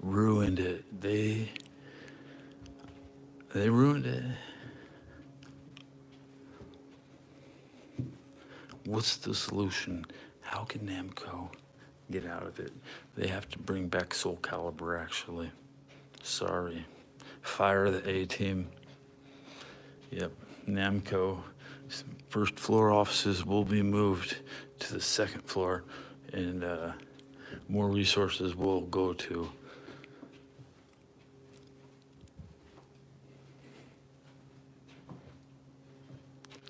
ruined it. They ruined it. What's the solution? How can Namco get out of it? They have to bring back Soul Calibur, actually. Sorry. Fire the A-team. Yep, Namco. First floor offices will be moved to the second floor, and more resources will go to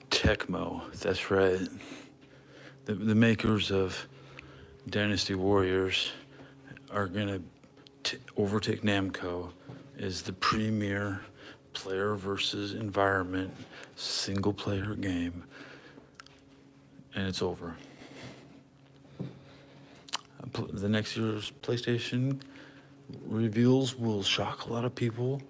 Tecmo. That's right. The makers of Dynasty Warriors are gonna overtake Namco as the premier player versus environment single player game, and it's over. The next year's PlayStation reveals will shock a lot of people.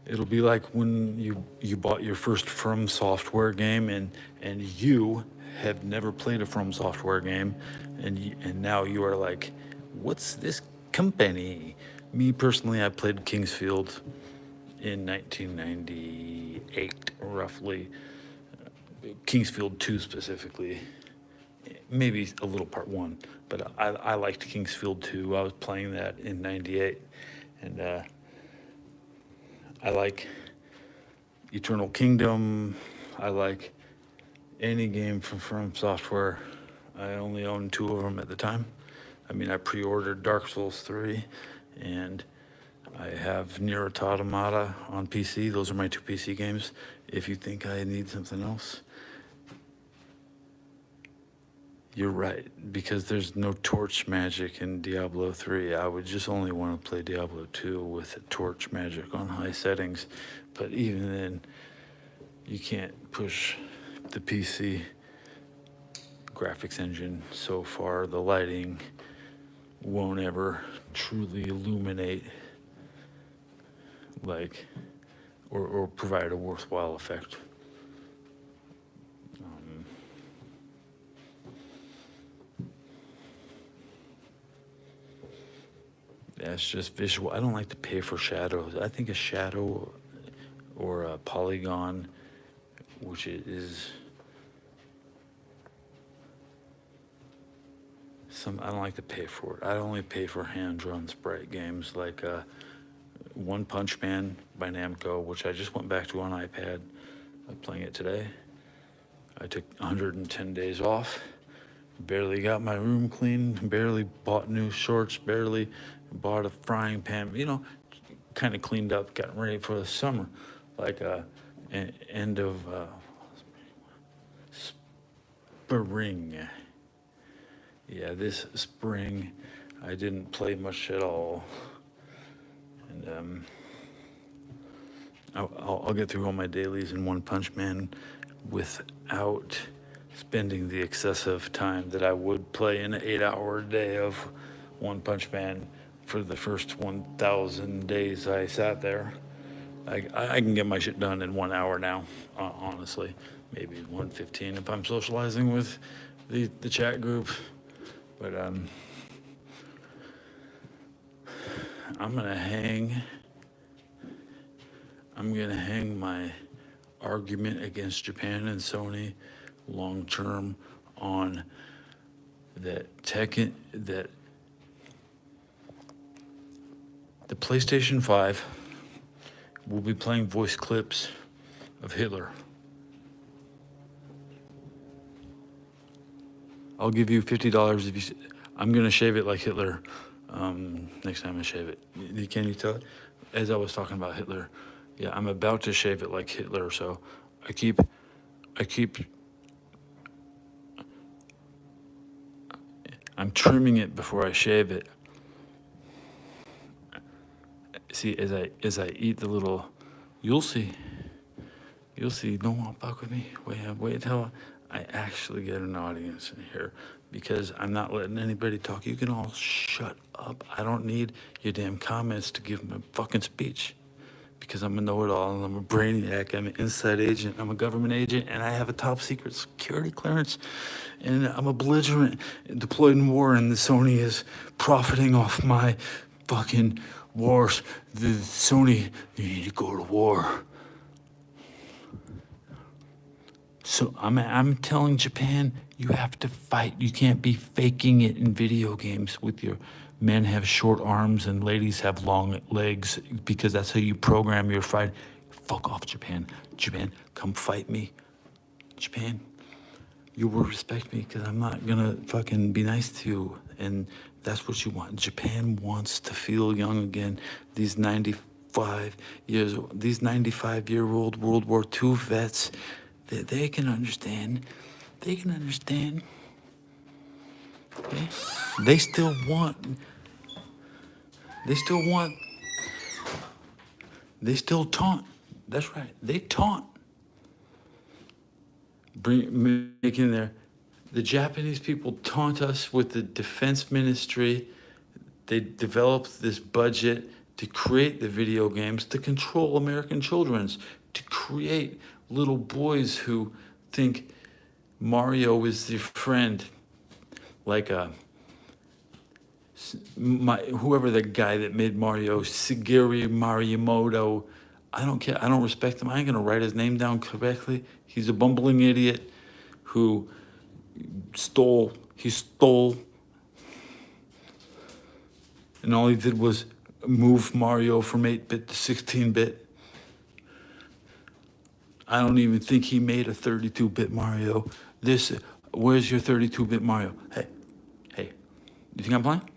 It'll be like when you bought your first From Software game and you have never played a From Software game, and now you are like, what's this company? Me personally, I played Kingsfield in 1998, roughly. Kingsfield 2 specifically, maybe a little part 1, but I liked Kingsfield 2. I was playing that in 98, and I like Eternal Kingdom. I like any game from Software. I only owned 2 of them at the time. I mean, I pre-ordered Dark Souls 3, and I have Nier Automata on PC. Those are my 2 PC games. If you think I need something else, you're right, because there's no torch magic in Diablo 3. I would just only want to play Diablo 2 with torch magic on high settings. But even then, you can't push the PC graphics engine so far. The lighting won't ever truly illuminate or provide a worthwhile effect. That's just visual. I don't like to pay for shadows. I think a shadow or a polygon, which is I don't like to pay for it. I only pay for hand-drawn sprite games like One Punch Man by Namco, which I just went back to on iPad. I'm playing it today. I took 110 days off. Barely got my room clean. Barely bought new shorts. Barely bought a frying pan. Kind of cleaned up, got ready for the summer. Like end of spring. Yeah, this spring I didn't play much at all. And I'll get through all my dailies in One Punch Man without spending the excessive time that I would play in an 8-hour day of One Punch Man for the first 1,000 days I sat there. I can get my shit done in 1 hour now, honestly. Maybe 1:15 if I'm socializing with the chat group. But I'm gonna hang my argument against Japan and Sony long term on Tekken, that the PlayStation 5 will be playing voice clips of Hitler. I'll give you $50 if I'm gonna shave it like Hitler. Next time I shave it. Can you tell? As I was talking about Hitler, yeah, I'm about to shave it like Hitler. So I keep. I'm trimming it before I shave it. See, as I eat the little, you'll see. Don't want to fuck with me. Wait till I actually get an audience in here, because I'm not letting anybody talk. You can all shut up. I don't need your damn comments to give my fucking speech, because I'm a know-it-all and I'm a brainiac. I'm an inside agent. I'm a government agent, and I have a top secret security clearance, and I'm a belligerent deployed in war, and the Sony is profiting off my fucking wars. The Sony, you need to go to war. So I'm telling Japan, you have to fight. You can't be faking it in video games with your men have short arms and ladies have long legs, because that's how you program your fight. Fuck off, Japan. Japan, come fight me. Japan, you will respect me, because I'm not gonna fucking be nice to you. And that's what you want. Japan wants to feel young again. These 95-year-old World War II vets, they can understand. They can understand. Okay? They still want, they still want, they still taunt. That's right. They taunt. Making the Japanese people taunt us with the defense ministry. They developed this budget to create the video games to control American children's, to create little boys who think Mario is their friend, like whoever the guy that made Mario, Shigeru Miyamoto. I don't care. I don't respect him. I ain't gonna write his name down correctly. He's a bumbling idiot who stole. He stole, and all he did was move Mario from 8-bit to 16-bit. I don't even think he made a 32-bit Mario. Where's your 32-bit Mario? Hey, you think I'm playing?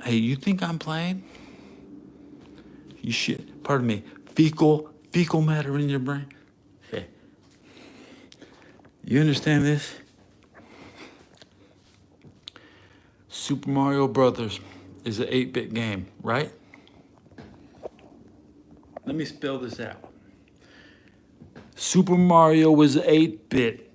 Hey, you think I'm playing? You shit. Pardon me. Fecal matter in your brain. Hey, you understand this? Super Mario Brothers is an 8-bit game, right? Let me spell this out. Super Mario was 8-bit.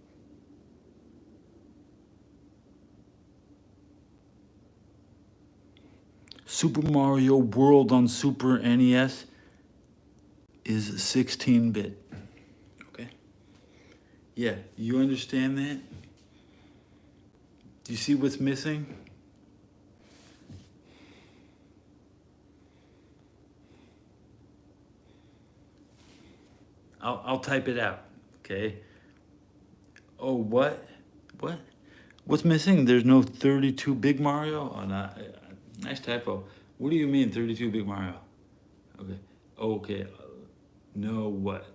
Super Mario World on Super NES is 16-bit. Okay? Yeah, you understand that? Do you see what's missing? I'll type it out, okay? Oh, what? What? What's missing? There's no 32 Big Mario? Oh, no, nice typo. What do you mean 32 Big Mario? Okay. Okay. No what?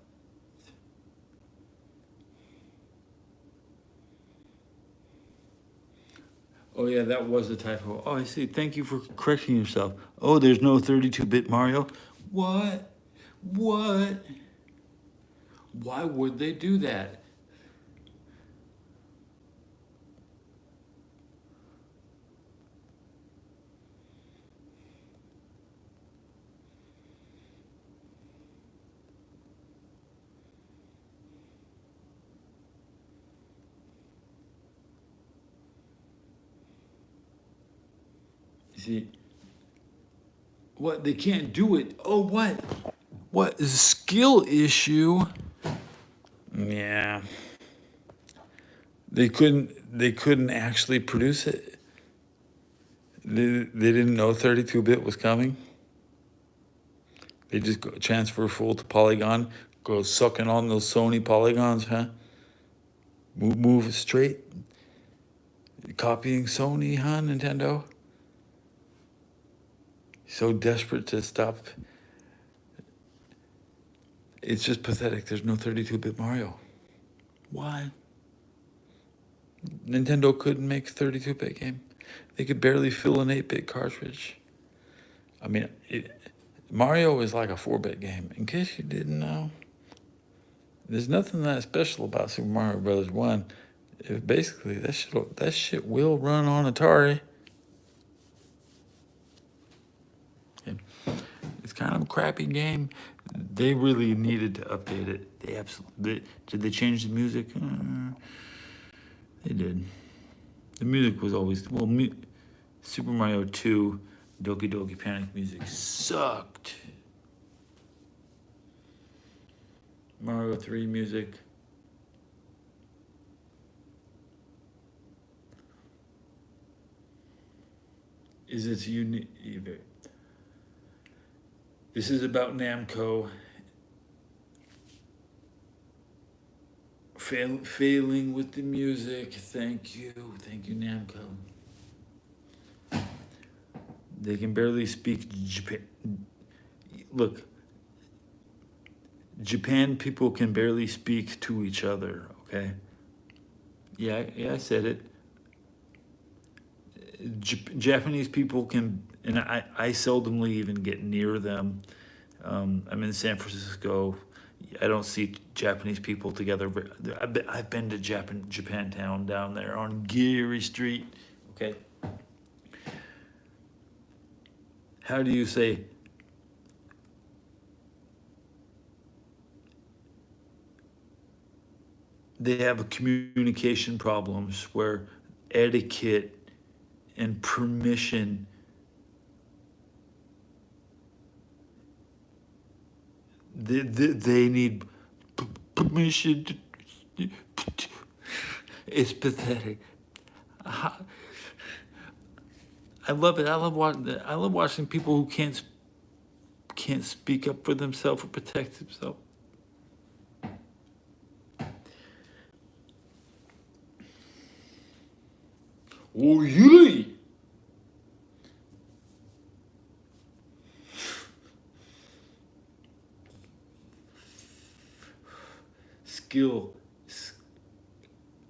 Oh yeah, that was a typo. Oh, I see. Thank you for correcting yourself. Oh, there's no 32-bit Mario? What? What? Why would they do that? You see, what? They can't do it. Oh, what? What is a skill issue? Yeah. They couldn't actually produce it. They didn't know 32-bit was coming. They just go transfer full to Polygon, go sucking on those Sony polygons, huh? Move straight. Copying Sony, huh, Nintendo? So desperate to stop. It's just pathetic. There's no 32-bit Mario. Why? Nintendo couldn't make a 32-bit game. They could barely fill an 8-bit cartridge. I mean, Mario is like a 4-bit game. In case you didn't know, there's nothing that special about Super Mario Brothers 1. Basically, that shit will run on Atari. It's kind of a crappy game. They really needed to update it. They absolutely did. They change the music? They did. The music was always Super Mario 2, Doki Doki Panic music sucked. Mario 3 music. Is its unique. This is about Namco failing with the music. Thank you, Namco. They can barely speak Japan. Look, Japan people can barely speak to each other. Okay. Yeah, I said it. Japanese people can, and I seldomly even get near them. I'm in San Francisco. I don't see Japanese people together. I've been to Japantown down there on Geary Street. Okay. How do you say they have communication problems where etiquette and permission they need permission to, it's pathetic. I love it. I love watching people who can't speak up for themselves or protect themselves. Oh, yay! Skill,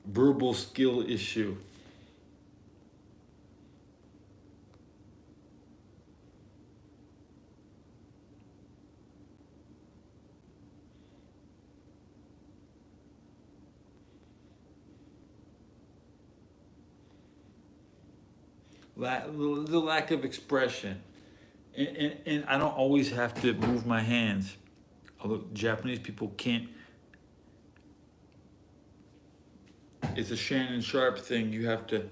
verbal skill issue. The lack of expression. And I don't always have to move my hands. Although Japanese people can't. It's a Shannon Sharp thing. You have to.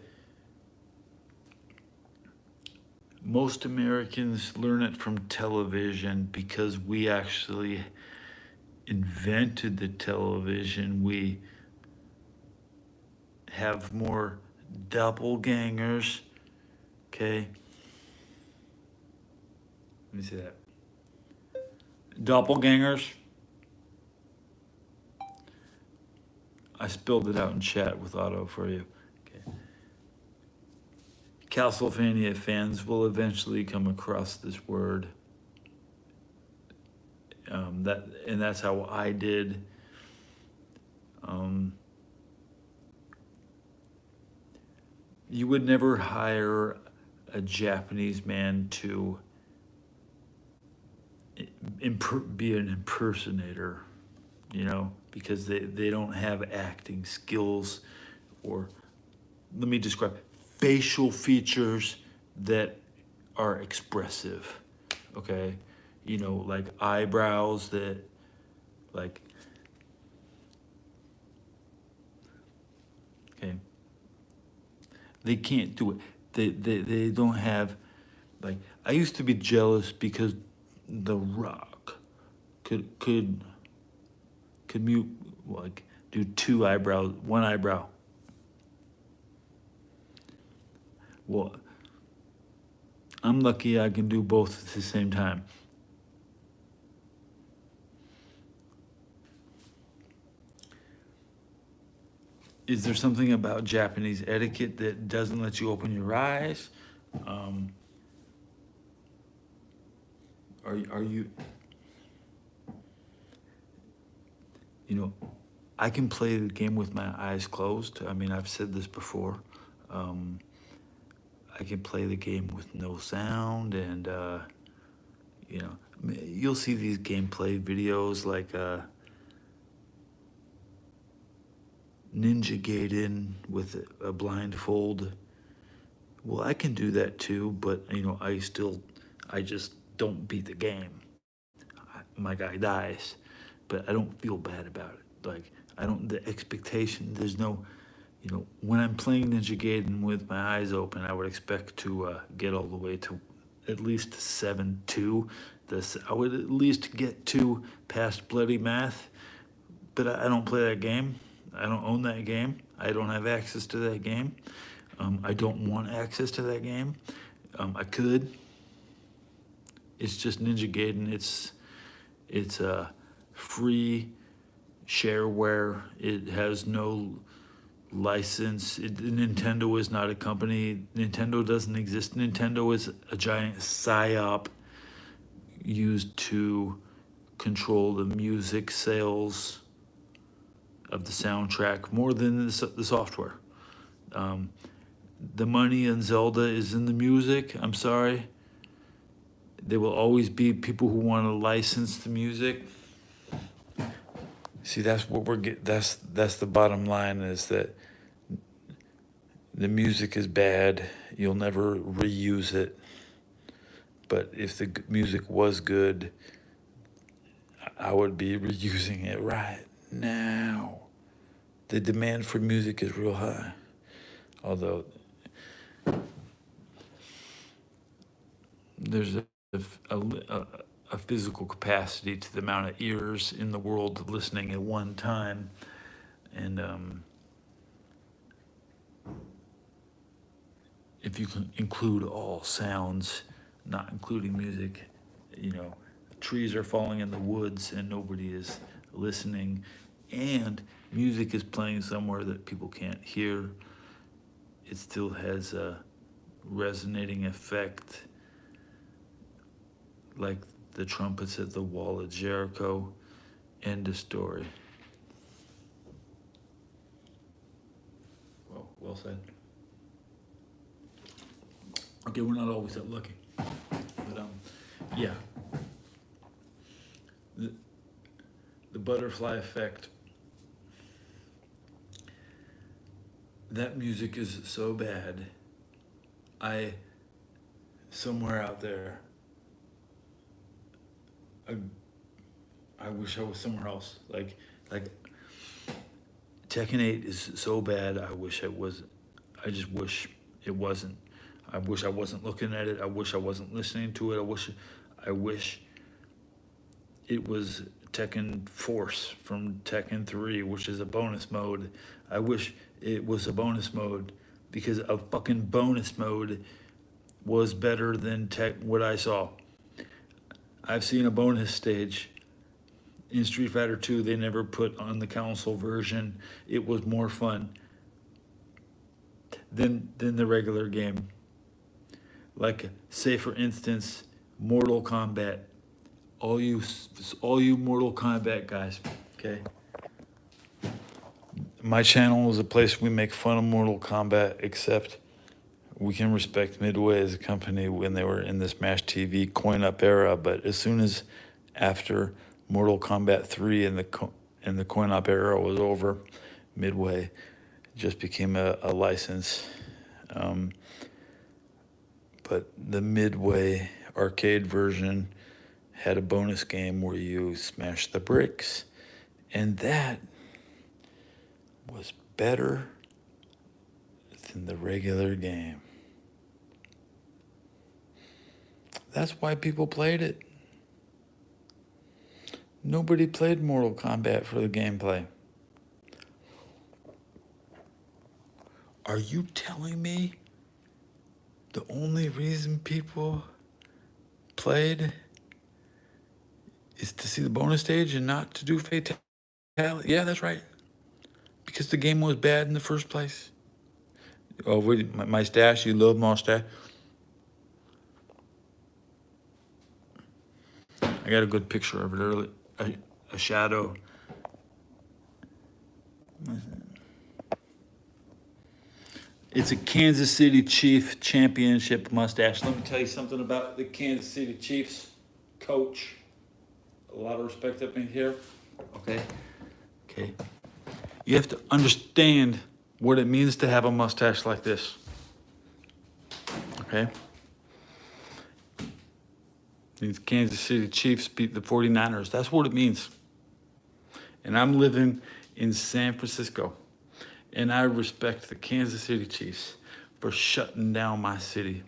Most Americans learn it from television because we actually invented the television. We have more doppelgangers. Okay. Let me see that. Doppelgangers. I spilled it out in chat with Otto for you. Okay. Castlevania fans will eventually come across this word. That's how I did. You would never hire a Japanese man to be an impersonator, because they don't have acting skills, or let me describe facial features that are expressive. Okay, like eyebrows that, like, okay, they can't do it. They don't have, like, I used to be jealous because The Rock could mute, like, do two eyebrows, one eyebrow. Well, I'm lucky I can do both at the same time. Is there something about Japanese etiquette that doesn't let you open your eyes? Are you, I can play the game with my eyes closed. I mean, I've said this before. I can play the game with no sound, and you'll see these gameplay videos like Ninja Gaiden with a blindfold. Well, I can do that too, but I just don't beat the game. My guy dies, but I don't feel bad about it. Like, the expectation, there's no, when I'm playing Ninja Gaiden with my eyes open, I would expect to get all the way to at least 7-2. I would at least get to past Bloody Math, but I don't play that game. I don't own that game. I don't have access to that game. I don't want access to that game. I could. It's just Ninja Gaiden. It's a free shareware. It has no license. Nintendo is not a company. Nintendo doesn't exist. Nintendo is a giant psyop used to control the music sales of the soundtrack more than the software. The money in Zelda is in the music. I'm sorry. There will always be people who want to license the music. See, that's what we're get. That's the bottom line is that the music is bad. You'll never reuse it. But if the music was good, I would be reusing it right now. The demand for music is real high. Although there's a physical capacity to the amount of ears in the world listening at one time. And if you can include all sounds, not including music, you know, trees are falling in the woods and nobody is listening, and music is playing somewhere that people can't hear. It still has a resonating effect, like the trumpets at the wall of Jericho. End of story. Well said. Okay, we're not always that lucky, but yeah. The butterfly effect. That music is so bad. Somewhere out there, I wish I was somewhere else. Like Tekken 8 is so bad. I just wish it wasn't. I wish I wasn't looking at it. I wish I wasn't listening to it. I wish it was Tekken Force from Tekken 3, which is a bonus mode. I wish it was a bonus mode because a fucking bonus mode was better than what I saw. I've seen a bonus stage in Street Fighter 2 they never put on the console version. It was more fun than the regular game. Like, say for instance, Mortal Kombat. All you Mortal Kombat guys, okay? My channel is a place we make fun of Mortal Kombat, except we can respect Midway as a company when they were in the Smash TV coin-up era. But as soon as after Mortal Kombat 3 and the coin-op era was over, Midway just became a license. But the Midway arcade version had a bonus game where you smash the bricks, and that was better than the regular game. That's why people played it. Nobody played Mortal Kombat for the gameplay. Are you telling me the only reason people played is to see the bonus stage and not to do fatality? Yeah, that's right. Because the game was bad in the first place. Oh, wait, my stash, you love my stash? I got a good picture of it early. A shadow. It's a Kansas City Chief championship mustache. Let me tell you something about the Kansas City Chiefs coach. A lot of respect up in here. Okay. You have to understand what it means to have a mustache like this. Okay? These Kansas City Chiefs beat the 49ers. That's what it means. And I'm living in San Francisco. And I respect the Kansas City Chiefs for shutting down my city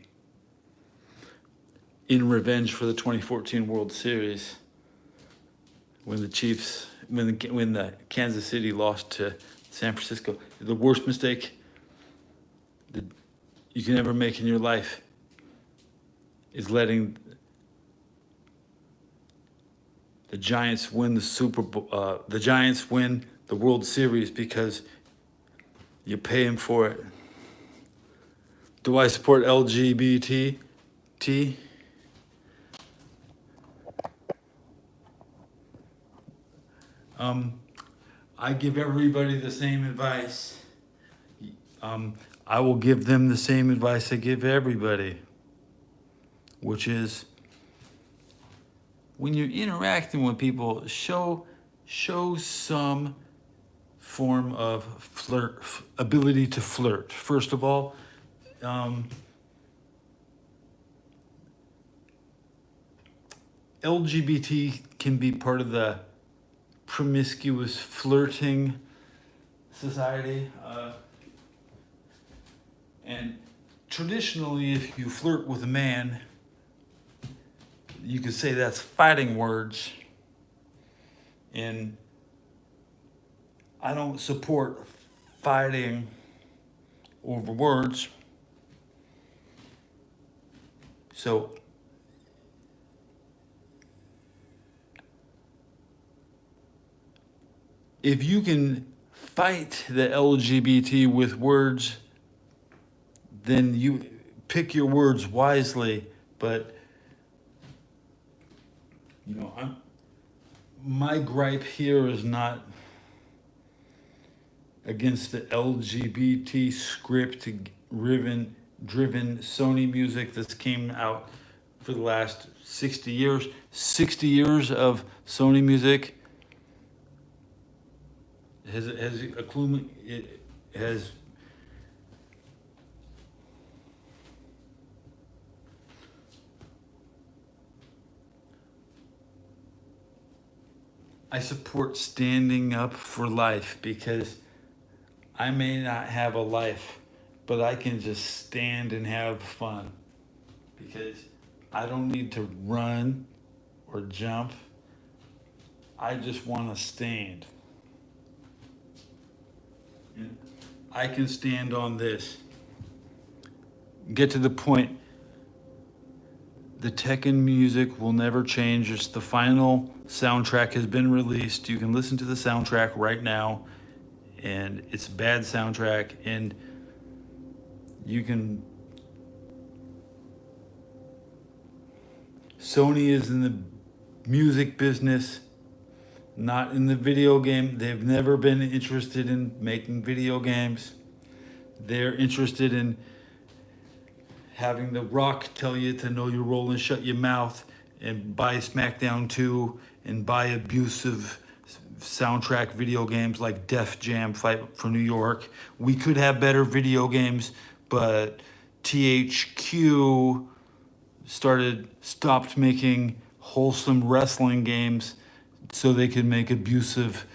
in revenge for the 2014 World Series when the Kansas City lost to San Francisco. The worst mistake that you can ever make in your life is letting the Giants win the Super Bowl. The Giants win the World Series because you pay him for it. Do I support LGBT? I give everybody the same advice. I will give them the same advice I give everybody, which is when you're interacting with people, show show some form of ability to flirt. First of all, LGBT can be part of the promiscuous flirting society. And traditionally, if you flirt with a man, you could say that's fighting words. And I don't support fighting over words. So if you can fight the LGBT with words, then you pick your words wisely. But my gripe here is not against the LGBT script driven Sony music that's came out for the last 60 years. 60 years of Sony music has I support standing up for life because I may not have a life, but I can just stand and have fun because I don't need to run or jump. I just want to stand. I can stand on this. Get to the point. The Tekken music will never change. It's the final soundtrack has been released. You can listen to the soundtrack right now, and it's a bad soundtrack, and you can. Sony is in the music business, not in the video game. They've never been interested in making video games. They're interested in having The Rock tell you to know your role and shut your mouth and buy SmackDown 2 and buy abusive soundtrack video games like Def Jam Fight for New York. We could have better video games, but THQ stopped making wholesome wrestling games so they could make abusive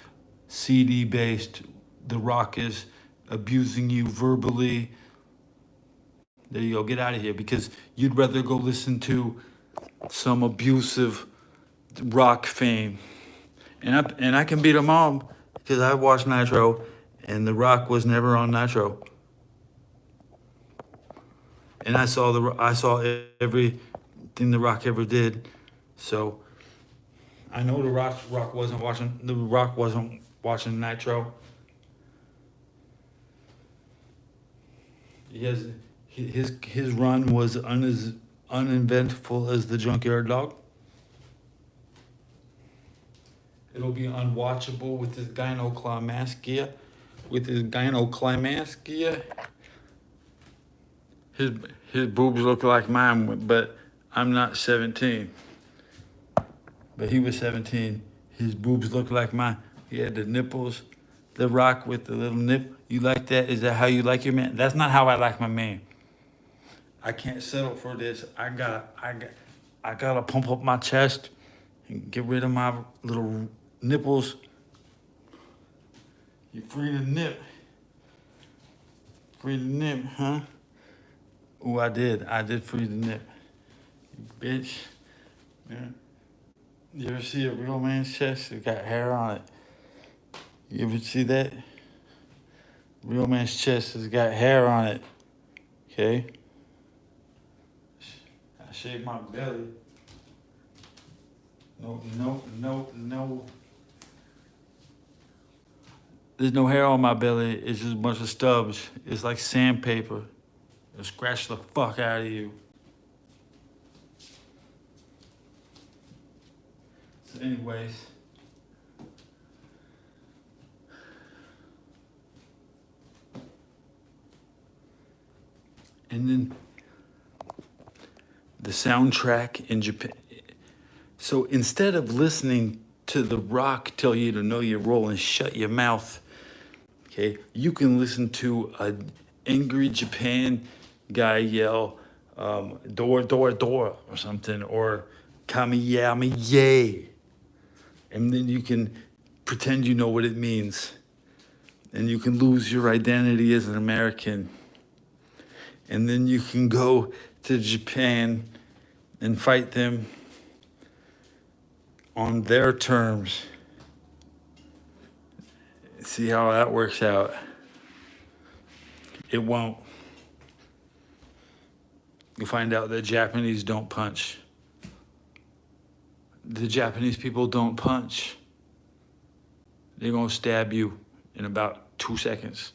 CD based. The Rock is abusing you verbally. There you go, get out of here, because you'd rather go listen to some abusive rock fame. And I can beat them all because I watched Nitro and The Rock was never on Nitro. And I saw everything The Rock ever did. So I know The Rock wasn't watching Nitro. His run was as uneventful as the Junkyard Dog. It'll be unwatchable with his gynecomastia. His boobs look like mine, but I'm not 17. But he was 17. His boobs look like mine. He had the nipples. The Rock with the little nip. You like that? Is that how you like your man? That's not how I like my man. I can't settle for this. I gotta pump up my chest and get rid of my little nipples. You free the nip. Free the nip, huh? Oh, I did free the nip. You bitch. Yeah. You ever see a real man's chest? It got hair on it. You ever see that? Real man's chest has got hair on it. Okay? I shave my belly. No. There's no hair on my belly. It's just a bunch of stubs. It's like sandpaper. It'll scratch the fuck out of you. So anyways. And then the soundtrack in Japan. So instead of listening to The Rock tell you to know your role and shut your mouth. Okay, you can listen to an angry Japan guy yell, "Door, door, door," or something, or "Kami yami yay," and then you can pretend you know what it means, and you can lose your identity as an American, and then you can go to Japan and fight them on their terms. See how that works out. It won't. You'll find out that Japanese don't punch. The Japanese people don't punch. They're gonna stab you in about 2 seconds.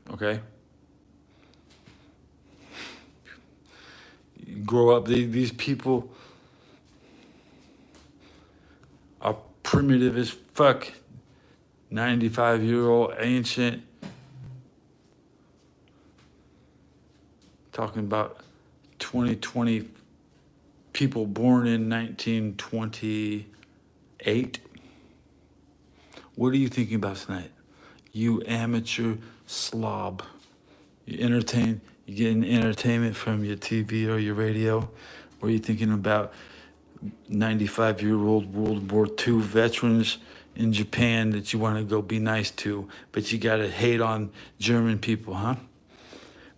Okay? You grow up, these people are primitive as fuck. 95-year-old ancient. Talking about 2020 people born in 1928. What are you thinking about tonight? You amateur slob. You getting entertainment from your TV or your radio? Or are you thinking about 95-year-old World War II veterans in Japan that you want to go be nice to, but you gotta hate on German people, huh?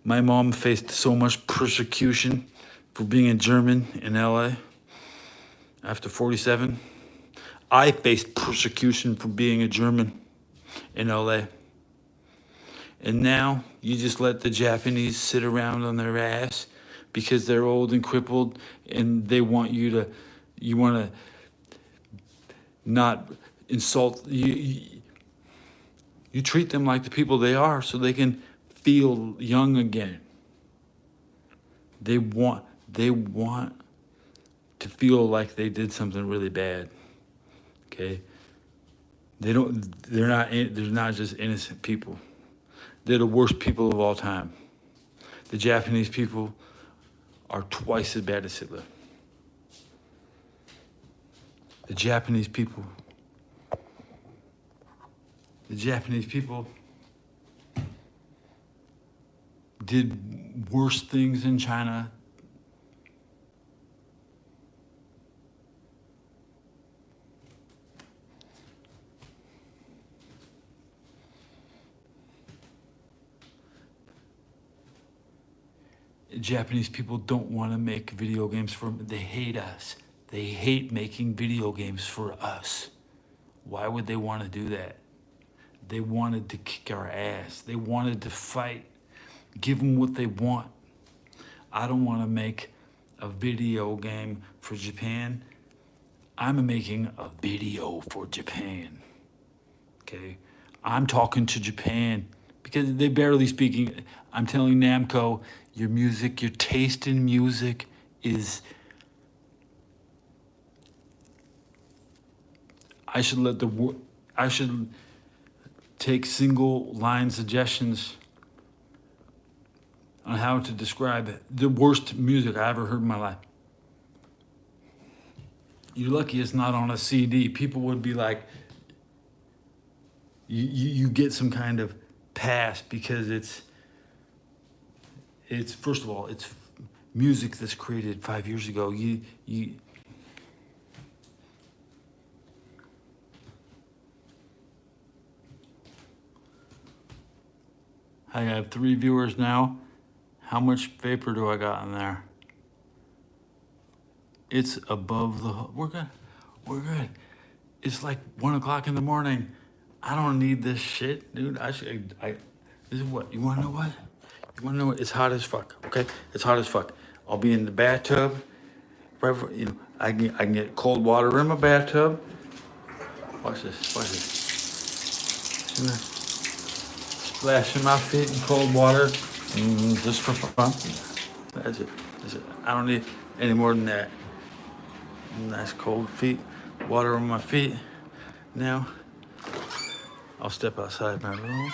My mom faced so much persecution for being a German in LA after 47. I faced persecution for being a German in LA. And now you just let the Japanese sit around on their ass because they're old and crippled and you want to not insult you treat them like the people they are so they can feel young again. They want to feel like they did something really bad. Okay? They're not just innocent people. They're the worst people of all time. The Japanese people are twice as bad as Hitler. The Japanese people did worse things in China. Japanese people don't want to make video games for them. They hate us. They hate making video games for us. Why would they want to do that? They wanted to kick our ass. They wanted to fight. Give them what they want. I don't want to make a video game for Japan. I'm making a video for Japan. Okay? I'm talking to Japan because they barely speaking. I'm telling Namco, your music, your taste in music is... I should take single line suggestions on how to describe the worst music I ever heard in my life. You're lucky it's not on a CD. People would be like, you get some kind of pass because it's first of all, it's music that's created 5 years ago. I have 3 viewers now. How much vapor do I got in there? It's above the... We're good. We're good. It's like 1 o'clock in the morning. I don't need this shit, dude. This is what... You wanna know what? You wanna know what? It's hot as fuck, okay? It's hot as fuck. I'll be in the bathtub. I can get cold water in my bathtub. Watch this. Watch this. See that? Splashing my feet in cold water, just for fun. That's it. I don't need any more than that. Nice cold feet, water on my feet. Now, I'll step outside my room.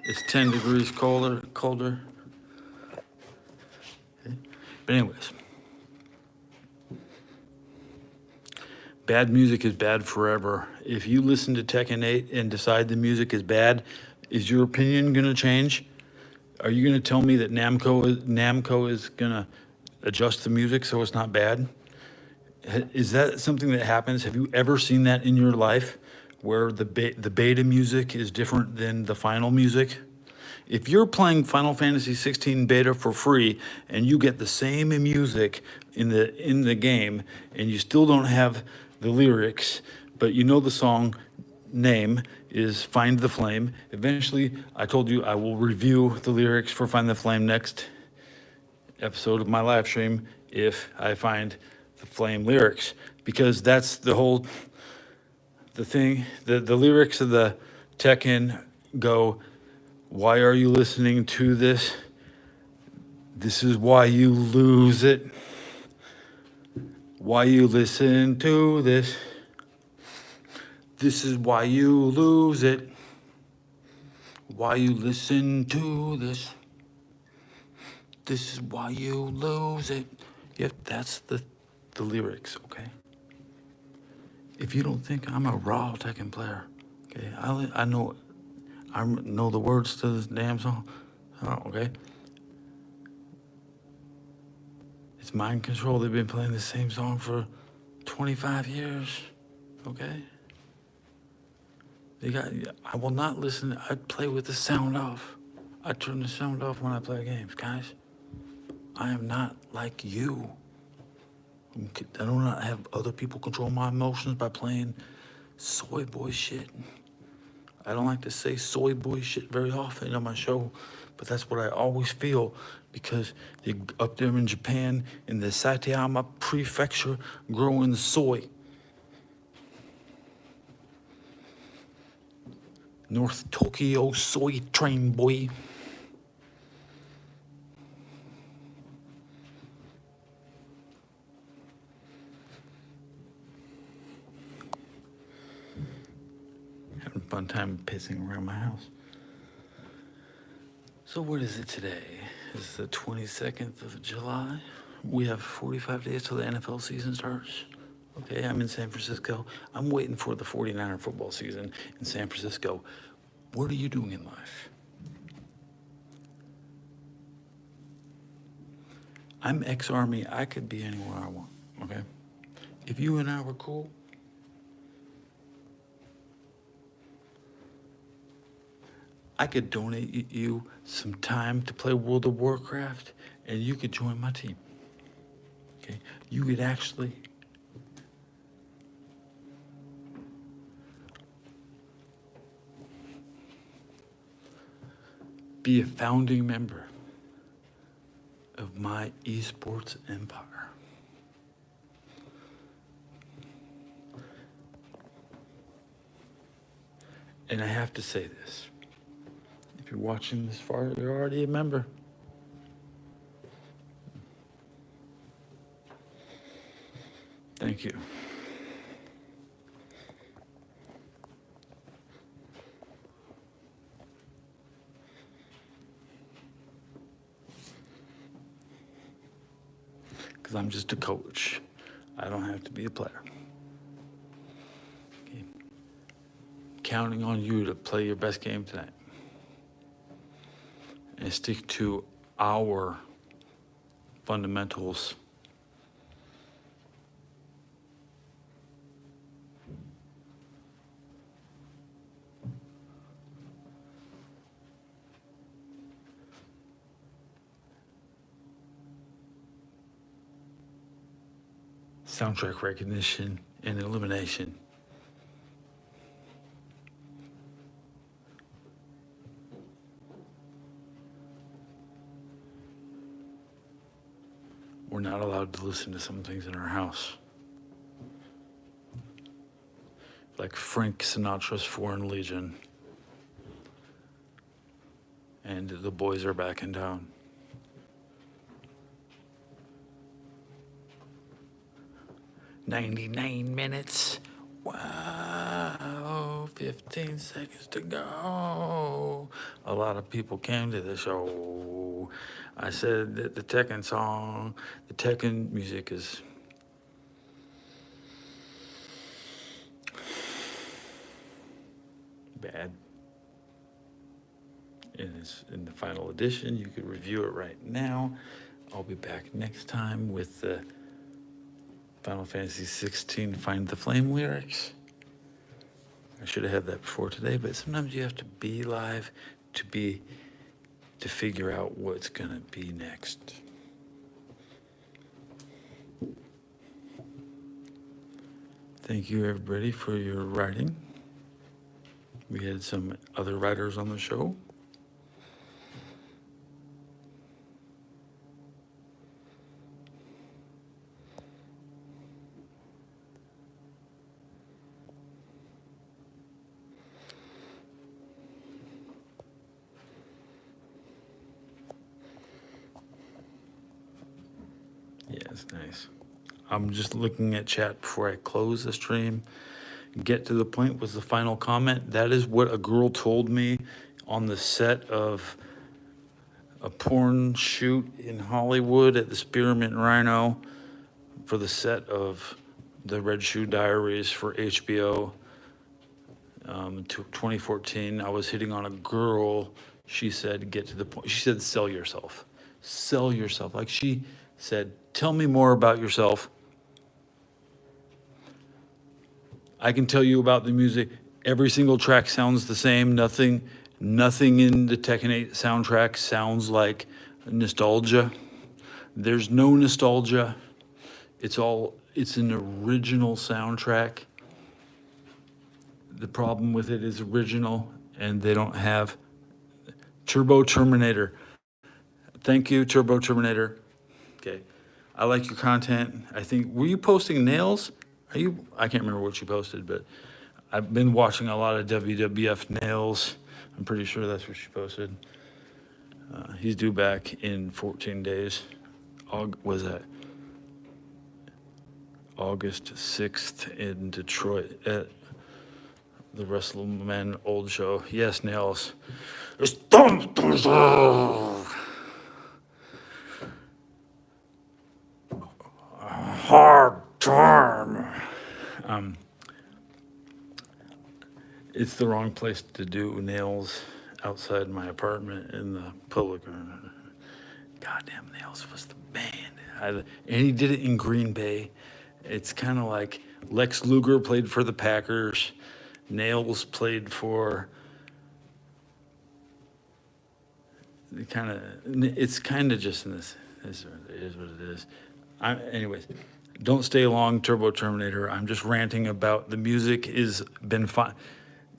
It's 10 degrees colder. Okay. But anyways, Bad music is bad forever. If you listen to Tekken 8 and decide the music is bad, is your opinion going to change? Are you going to tell me that Namco is going to adjust the music so it's not bad? Is that something that happens? Have you ever seen that in your life where the beta music is different than the final music? If you're playing Final Fantasy 16 beta for free and you get the same music in the game and you still don't have the lyrics, but you know the song name is Find the Flame. Eventually, I told you I will review the lyrics for Find the Flame next episode of my live stream if I find the Flame lyrics, because that's the thing. The lyrics of the Tekken go, why are you listening to this? This is why you lose it. Why you listen to this? This is why you lose it. Why you listen to this? This is why you lose it. Yep, that's the lyrics, okay? If you don't think I'm a raw Tekken player, okay, I know the words to this damn song, okay? It's mind control. They've been playing the same song for 25 years, okay? I will not listen. I play with the sound off. I turn the sound off when I play games, guys. I am not like you. I do not have other people control my emotions by playing soy boy shit. I don't like to say soy boy shit very often on my show, but that's what I always feel, because they up there in Japan, in the Saitama prefecture, growing soy. North Tokyo soy train, boy. Having a fun time pissing around my house. So what is it today? It's the 22nd of July. We have 45 days till the NFL season starts. Okay, I'm in San Francisco. I'm waiting for the 49er football season in San Francisco. What are you doing in life? I'm ex-Army. I could be anywhere I want, okay? If you and I were cool, I could donate you some time to play World of Warcraft, and you could join my team. Okay? You could actually be a founding member of my esports empire. And I have to say this. If you're watching this far, you're already a member. Thank you. Because I'm just a coach. I don't have to be a player. Okay. Counting on you to play your best game tonight. And stick to our fundamentals. Soundtrack recognition and elimination. We're not allowed to listen to some things in our house. Like Frank Sinatra's Foreign Legion. And the boys are back in town. 99 minutes. Wow, 15 seconds to go. A lot of people came to the show. I said that the Tekken song, the Tekken music is bad. And it's in the final edition. You could review it right now. I'll be back next time with the Final Fantasy 16 Find the Flame lyrics. I should have had that before today, but sometimes you have to be live to figure out what's gonna be next. Thank you, everybody, for your writing. We had some other writers on the show. Yeah, it's nice. I'm just looking at chat before I close the stream. Get to the point was the final comment. That is what a girl told me on the set of a porn shoot in Hollywood at the Spearmint Rhino for the set of the Red Shoe Diaries for HBO. 2014, I was hitting on a girl. She said, get to the point. She said, sell yourself. Sell yourself. Like she said, tell me more about yourself. I can tell you about the music. Every single track sounds the same. Nothing in the Tekken 8 soundtrack sounds like nostalgia. There's no nostalgia. It's an original soundtrack. The problem with it is original, and they don't have Turbo Terminator. Thank you, Turbo Terminator. Okay. I like your content. I think, were you posting nails? I can't remember what you posted, but I've been watching a lot of WWF nails. I'm pretty sure that's what she posted. He's due back in 14 days. Was that August 6th in Detroit at the WrestleMan Old Show? Yes, nails. Hard time. It's the wrong place to do nails outside my apartment in the public. Goddamn, Nails was the band. And he did it in Green Bay. It's kind of like Lex Luger played for the Packers. Nails played for it's kind of just in this. It is what it is. Anyways, don't stay long, Turbo Terminator. I'm just ranting about the music has been fine.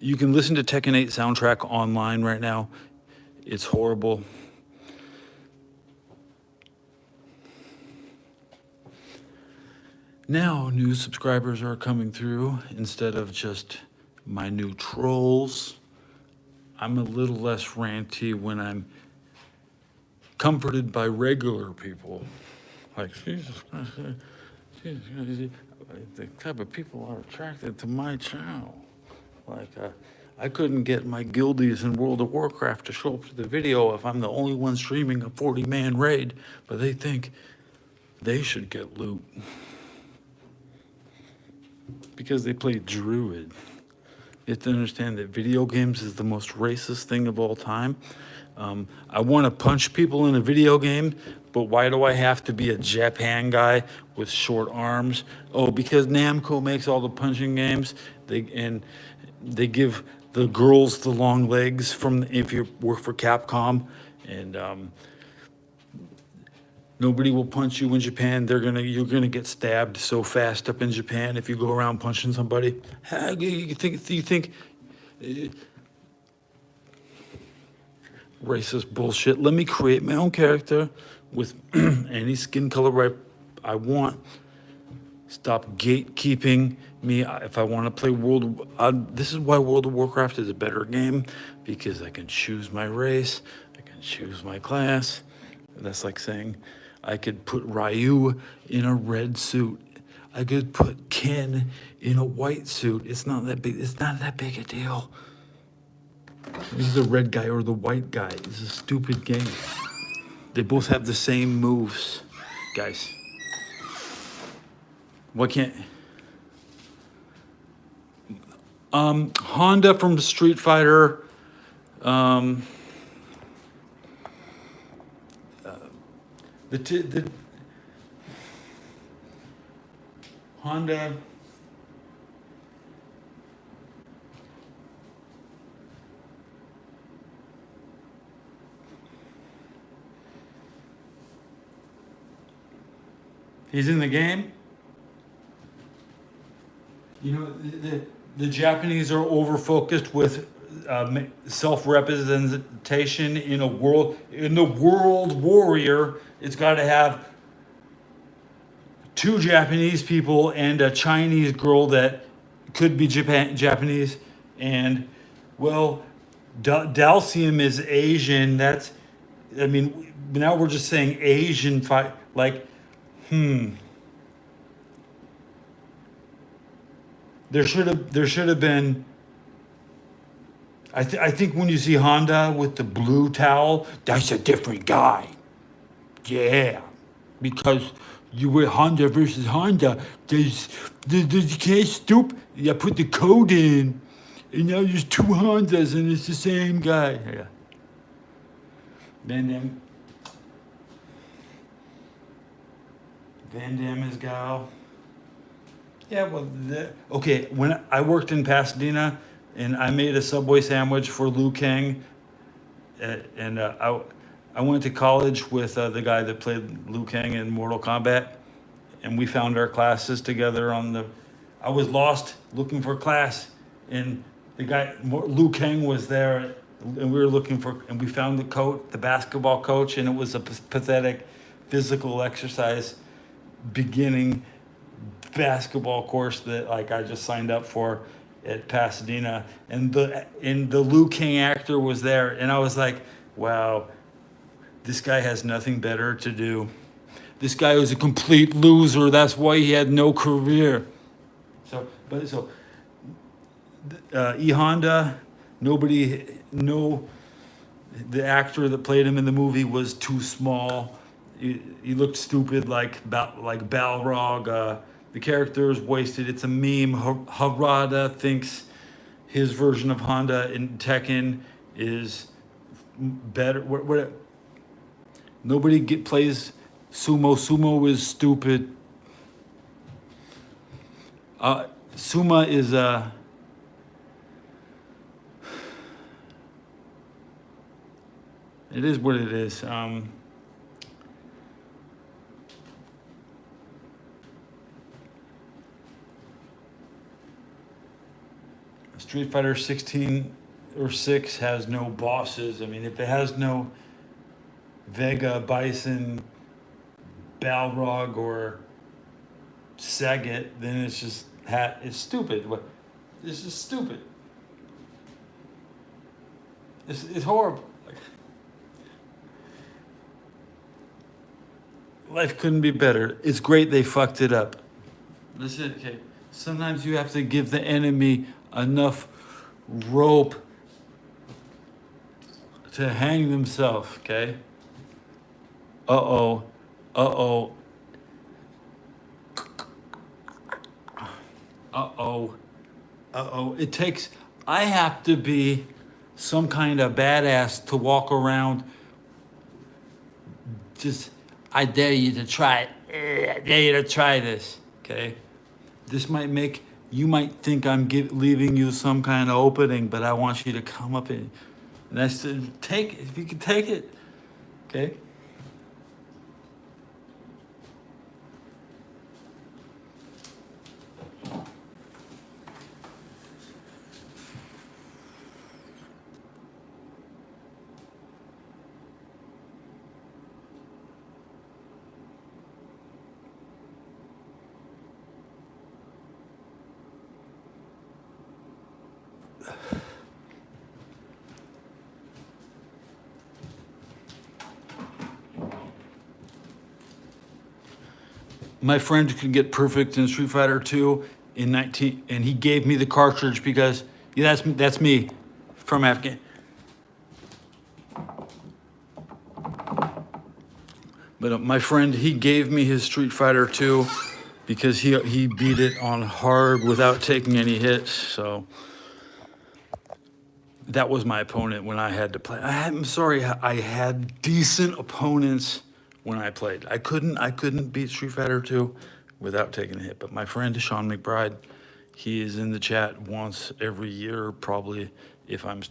You can listen to Tekken 8 soundtrack online right now. It's horrible. Now, new subscribers are coming through instead of just my new trolls. I'm a little less ranty when I'm comforted by regular people. Like, Jesus Christ, the type of people are attracted to my channel. Like, I couldn't get my guildies in World of Warcraft to show up to the video if I'm the only one streaming a 40-man raid, but they think they should get loot because they play Druid. You have to understand that video games is the most racist thing of all time. I want to punch people in a video game, but why do I have to be a Japan guy with short arms? Oh, because Namco makes all the punching games. They give the girls the long legs from if you work for Capcom, and nobody will punch you in Japan. You're gonna get stabbed so fast up in Japan if you go around punching somebody. You think racist bullshit. Let me create my own character with any skin color I want. Stop gatekeeping me. If I want to play this is why World of Warcraft is a better game, because I can choose my race, I can choose my class. That's like saying I could put Ryu in a red suit. I could put Ken in a white suit. It's not that big. It's not that big a deal. He's the red guy or the white guy. It's a stupid game. They both have the same moves, guys. Why can't... Honda from Street Fighter. Um, the Honda. He's in the game. You know, the Japanese are over focused with self representation in a world. In the World Warrior, it's got to have two Japanese people and a Chinese girl that could be Japanese. And well, Dalcium is Asian. That's, I mean, now we're just saying Asian fight. Like, there should have been. I think when you see Honda with the blue towel, that's a different guy. Yeah, because you were Honda versus Honda. There's you can't stoop. You put the code in, and now there's two Hondas, and it's the same guy. Yeah. Van Damme is Gal. Yeah, well, okay. When I worked in Pasadena, and I made a Subway sandwich for Liu Kang, and I went to college with the guy that played Liu Kang in Mortal Kombat, and we found our classes together on the. I was lost looking for class, and the guy Liu Kang was there, and we were looking for, and we found the basketball coach, and it was a pathetic physical exercise beginning basketball course that like I just signed up for at Pasadena, and the Liu Kang actor was there, and I was like, wow, this guy has nothing better to do. This guy was a complete loser. That's why he had no career. E Honda, the actor that played him in the movie was too small. He looked stupid like Balrog. The character is wasted. It's a meme. Harada thinks his version of Honda in Tekken is better. Nobody plays sumo. Sumo is stupid. Suma is it is what it is. Street Fighter 16 or 6 has no bosses. I mean, if it has no Vega, Bison, Balrog, or Sagat, then it's just it's stupid. This is stupid. It's horrible. Life couldn't be better. It's great they fucked it up. Listen, okay. Sometimes you have to give the enemy enough rope to hang themselves, okay? Uh-oh. Uh-oh. Uh-oh. Uh-oh. I have to be some kind of badass to walk around. I dare you to try it. I dare you to try this, okay? You might think I'm leaving you some kind of opening, but I want you to come up and that's take it, if you can take it, okay? My friend could get perfect in Street Fighter 2 and he gave me the cartridge because that's me from Afghan. But my friend, he gave me his Street Fighter 2 because he beat it on hard without taking any hits. So that was my opponent when I had to play. I'm sorry, I had decent opponents when I played. I couldn't beat Street Fighter 2 without taking a hit. But my friend Sean McBride, he is in the chat once every year, probably. If I'm,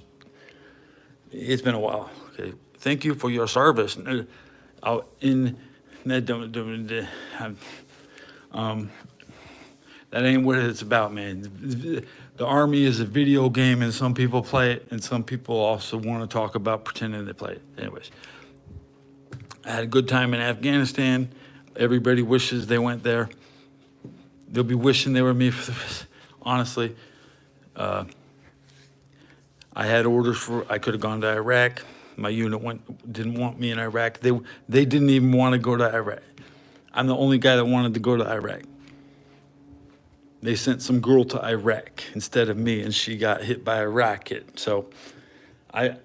it's been a while. Okay, thank you for your service. That ain't what it's about, man. The Army is a video game, and some people play it, and some people also want to talk about pretending they play it. Anyways, I had a good time in Afghanistan. Everybody wishes they went there. They'll be wishing they were me for the, honestly. I had orders for, I could have gone to Iraq. My unit didn't want me in Iraq. They didn't even want to go to Iraq. I'm the only guy that wanted to go to Iraq. They sent some girl to Iraq instead of me, and she got hit by a rocket. So I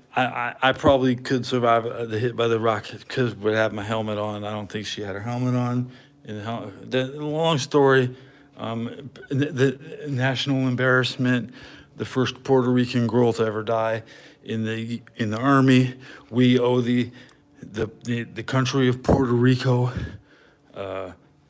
probably could survive the hit by the rocket because would have my helmet on. I don't think she had her helmet on. The long story, the national embarrassment, the first Puerto Rican girl to ever die in the Army. We owe the country of Puerto Rico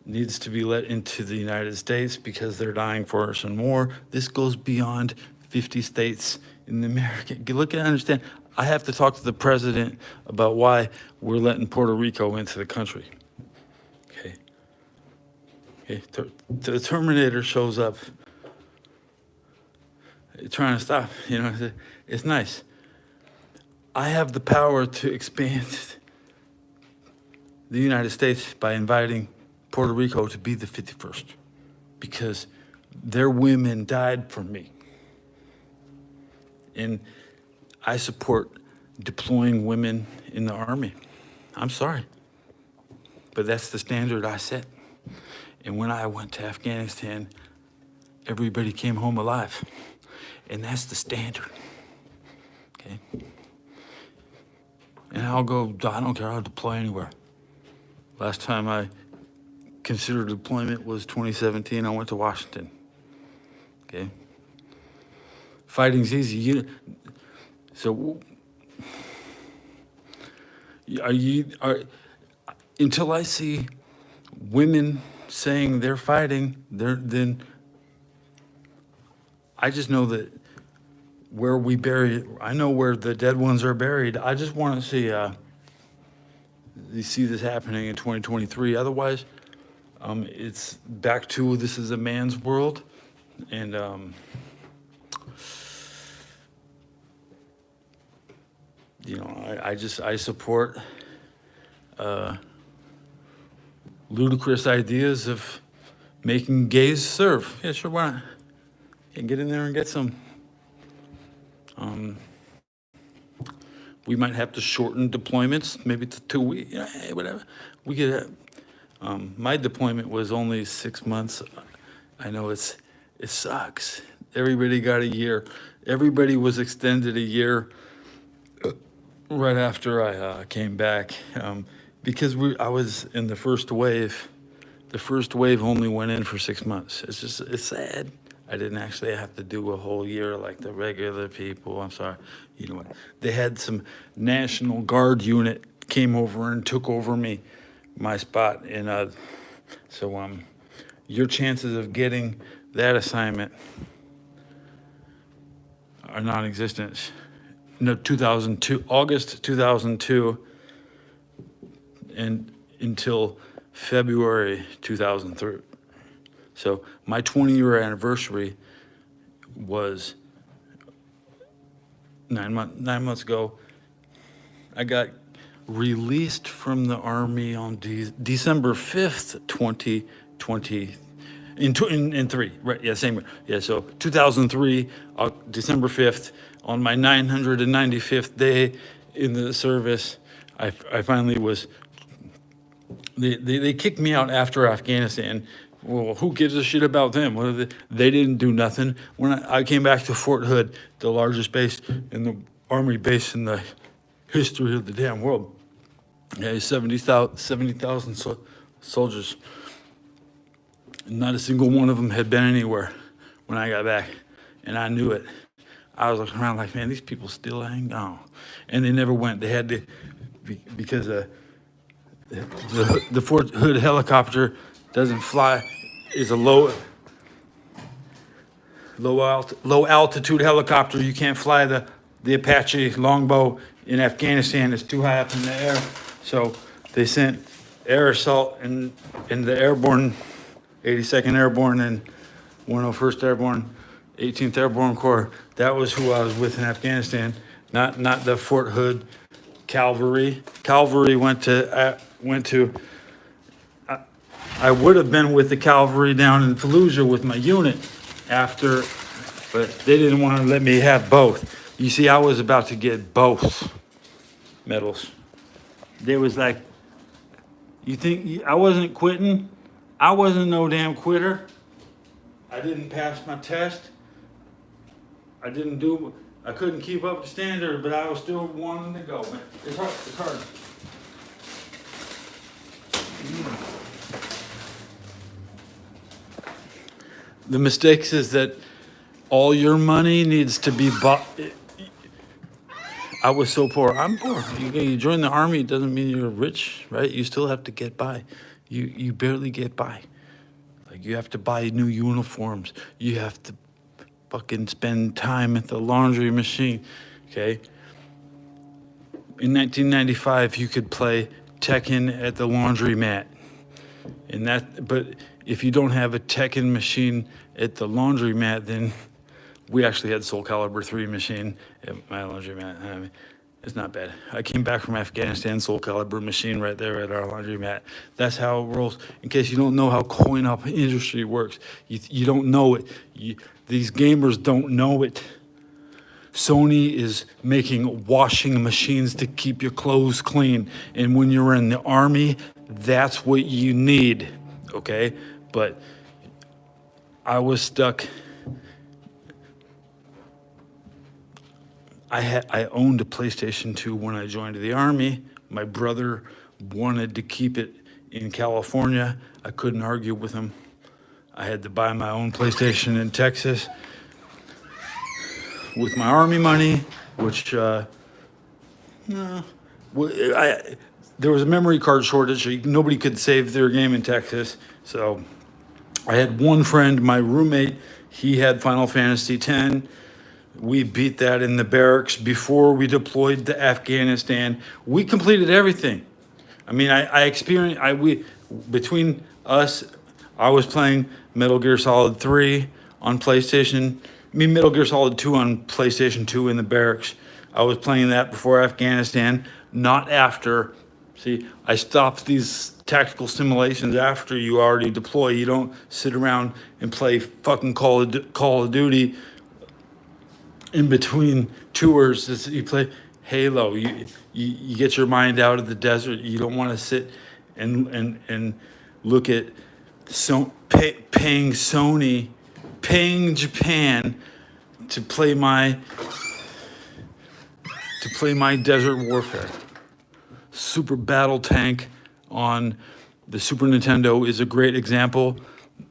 needs to be let into the United States because they're dying for us and more. This goes beyond 50 states in the American. Look and understand. I have to talk to the president about why we're letting Puerto Rico into the country. Okay. Okay. The Terminator shows up trying to stop. You know, it's nice. I have the power to expand the United States by inviting Puerto Rico to be the 51st because their women died for me. And I support deploying women in the Army. I'm sorry, but that's the standard I set. And when I went to Afghanistan, everybody came home alive. And that's the standard, okay? And I'll go, I don't care, I'll deploy anywhere. Last time I considered deployment was 2017. I went to Washington. Okay. Fighting's easy. So until I see women saying they're fighting, then I just know that where we bury, I know where the dead ones are buried. I just want to see you see this happening in 2023. Otherwise, it's back to this is a man's world, and you know, I support ludicrous ideas of making gays serve. Yeah, sure, why not? Yeah, get in there and get some. We might have to shorten deployments, maybe to 2 weeks, you know, hey, whatever. We could. My deployment was only 6 months. I know it sucks. Everybody got a year. Everybody was extended a year right after I came back because I was in the first wave. The first wave only went in for 6 months. It's sad. I didn't actually have to do a whole year like the regular people. I'm sorry. You know what? They had some National Guard unit came over and took over my spot. And so your chances of getting that assignment are non-existent. No, 2002, August 2002, and until February 2003. So my 20-year anniversary was 9 months ago. I got released from the Army on December 5th, 2020. In three, right? Yeah, same year. Yeah, so 2003, December 5th, on my 995th day in the service, I finally was. They kicked me out after Afghanistan. Well, who gives a shit about them? They didn't do nothing. When I came back to Fort Hood, the largest base in the Army base in the history of the damn world, yeah, 70,000 soldiers. Not a single one of them had been anywhere when I got back, and I knew it. I was looking around like, man, these people still hang on. And they never went. They had to, because the Fort Hood helicopter doesn't fly, is a low altitude helicopter. You can't fly the Apache Longbow in Afghanistan. It's too high up in the air. So they sent air assault in the airborne, 82nd Airborne and 101st Airborne, 18th Airborne Corps. That was who I was with in Afghanistan, not the Fort Hood Cavalry. Cavalry I would have been with the cavalry down in Fallujah with my unit after, but they didn't want to let me have both. You see, I was about to get both medals. They was like, you think I wasn't quitting? I wasn't no damn quitter. I didn't pass my test. I couldn't keep up the standard, but I was still wanting to go. Man, it's hard. The mistakes is that all your money needs to be bought. I was so poor. I'm poor. You join the army, it doesn't mean you're rich, right? You still have to get by. You barely get by. Like, you have to buy new uniforms. You have to fucking spend time at the laundry machine, okay? In 1995, you could play Tekken at the laundromat. But if you don't have a Tekken machine at the laundromat, then we actually had Soul Calibur 3 machine at my laundromat. I mean, it's not bad. I came back from Afghanistan, Soul Calibur machine right there at our laundromat. That's how it rolls. In case you don't know how coin-op industry works, you don't know it. These gamers don't know it. Sony is making washing machines to keep your clothes clean. And when you're in the army, that's what you need, okay? But I was stuck. I owned a PlayStation 2 when I joined the army. My brother wanted to keep it in California. I couldn't argue with him. I had to buy my own PlayStation in Texas with my army money, which there was a memory card shortage. So nobody could save their game in Texas. So I had one friend, my roommate, he had Final Fantasy X. We beat that in the barracks before we deployed to Afghanistan. We completed everything. I mean, between us, I was playing Metal Gear Solid 3 on PlayStation. Metal Gear Solid 2 on PlayStation 2 in the barracks. I was playing that before Afghanistan, not after. See, I stopped these tactical simulations after you already deploy. You don't sit around and play fucking Call of Duty in between tours. You play Halo. You get your mind out of the desert. You don't want to sit and look at paying Sony, paying Japan to play my Desert Warfare. Super Battle Tank on the Super Nintendo is a great example.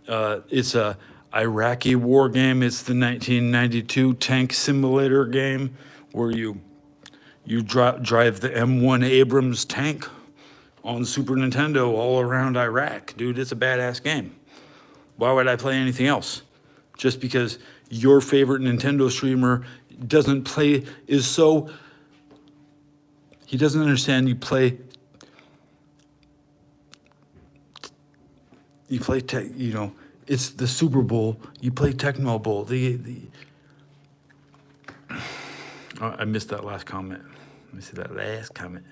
It's a Iraqi war game. It's the 1992 tank simulator game where you drive the M1 Abrams tank on Super Nintendo all around Iraq. Dude, it's a badass game. Why would I play anything else? Just because your favorite Nintendo streamer he doesn't understand you play it's the Super Bowl. You play Tecmo Bowl. I missed that last comment. Let me see that last comment.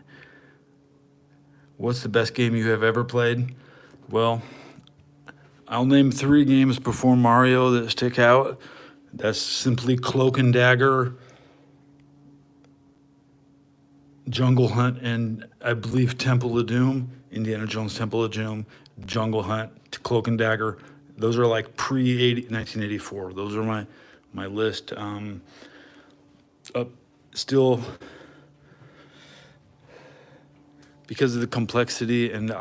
What's the best game you have ever played? Well, I'll name 3 games before Mario that stick out. That's simply Cloak and Dagger, Jungle Hunt, and I believe Temple of Doom. Indiana Jones Temple of Doom, Jungle Hunt, Cloak and Dagger. Those are like pre-1984. Those are my list. Still, because of the complexity, and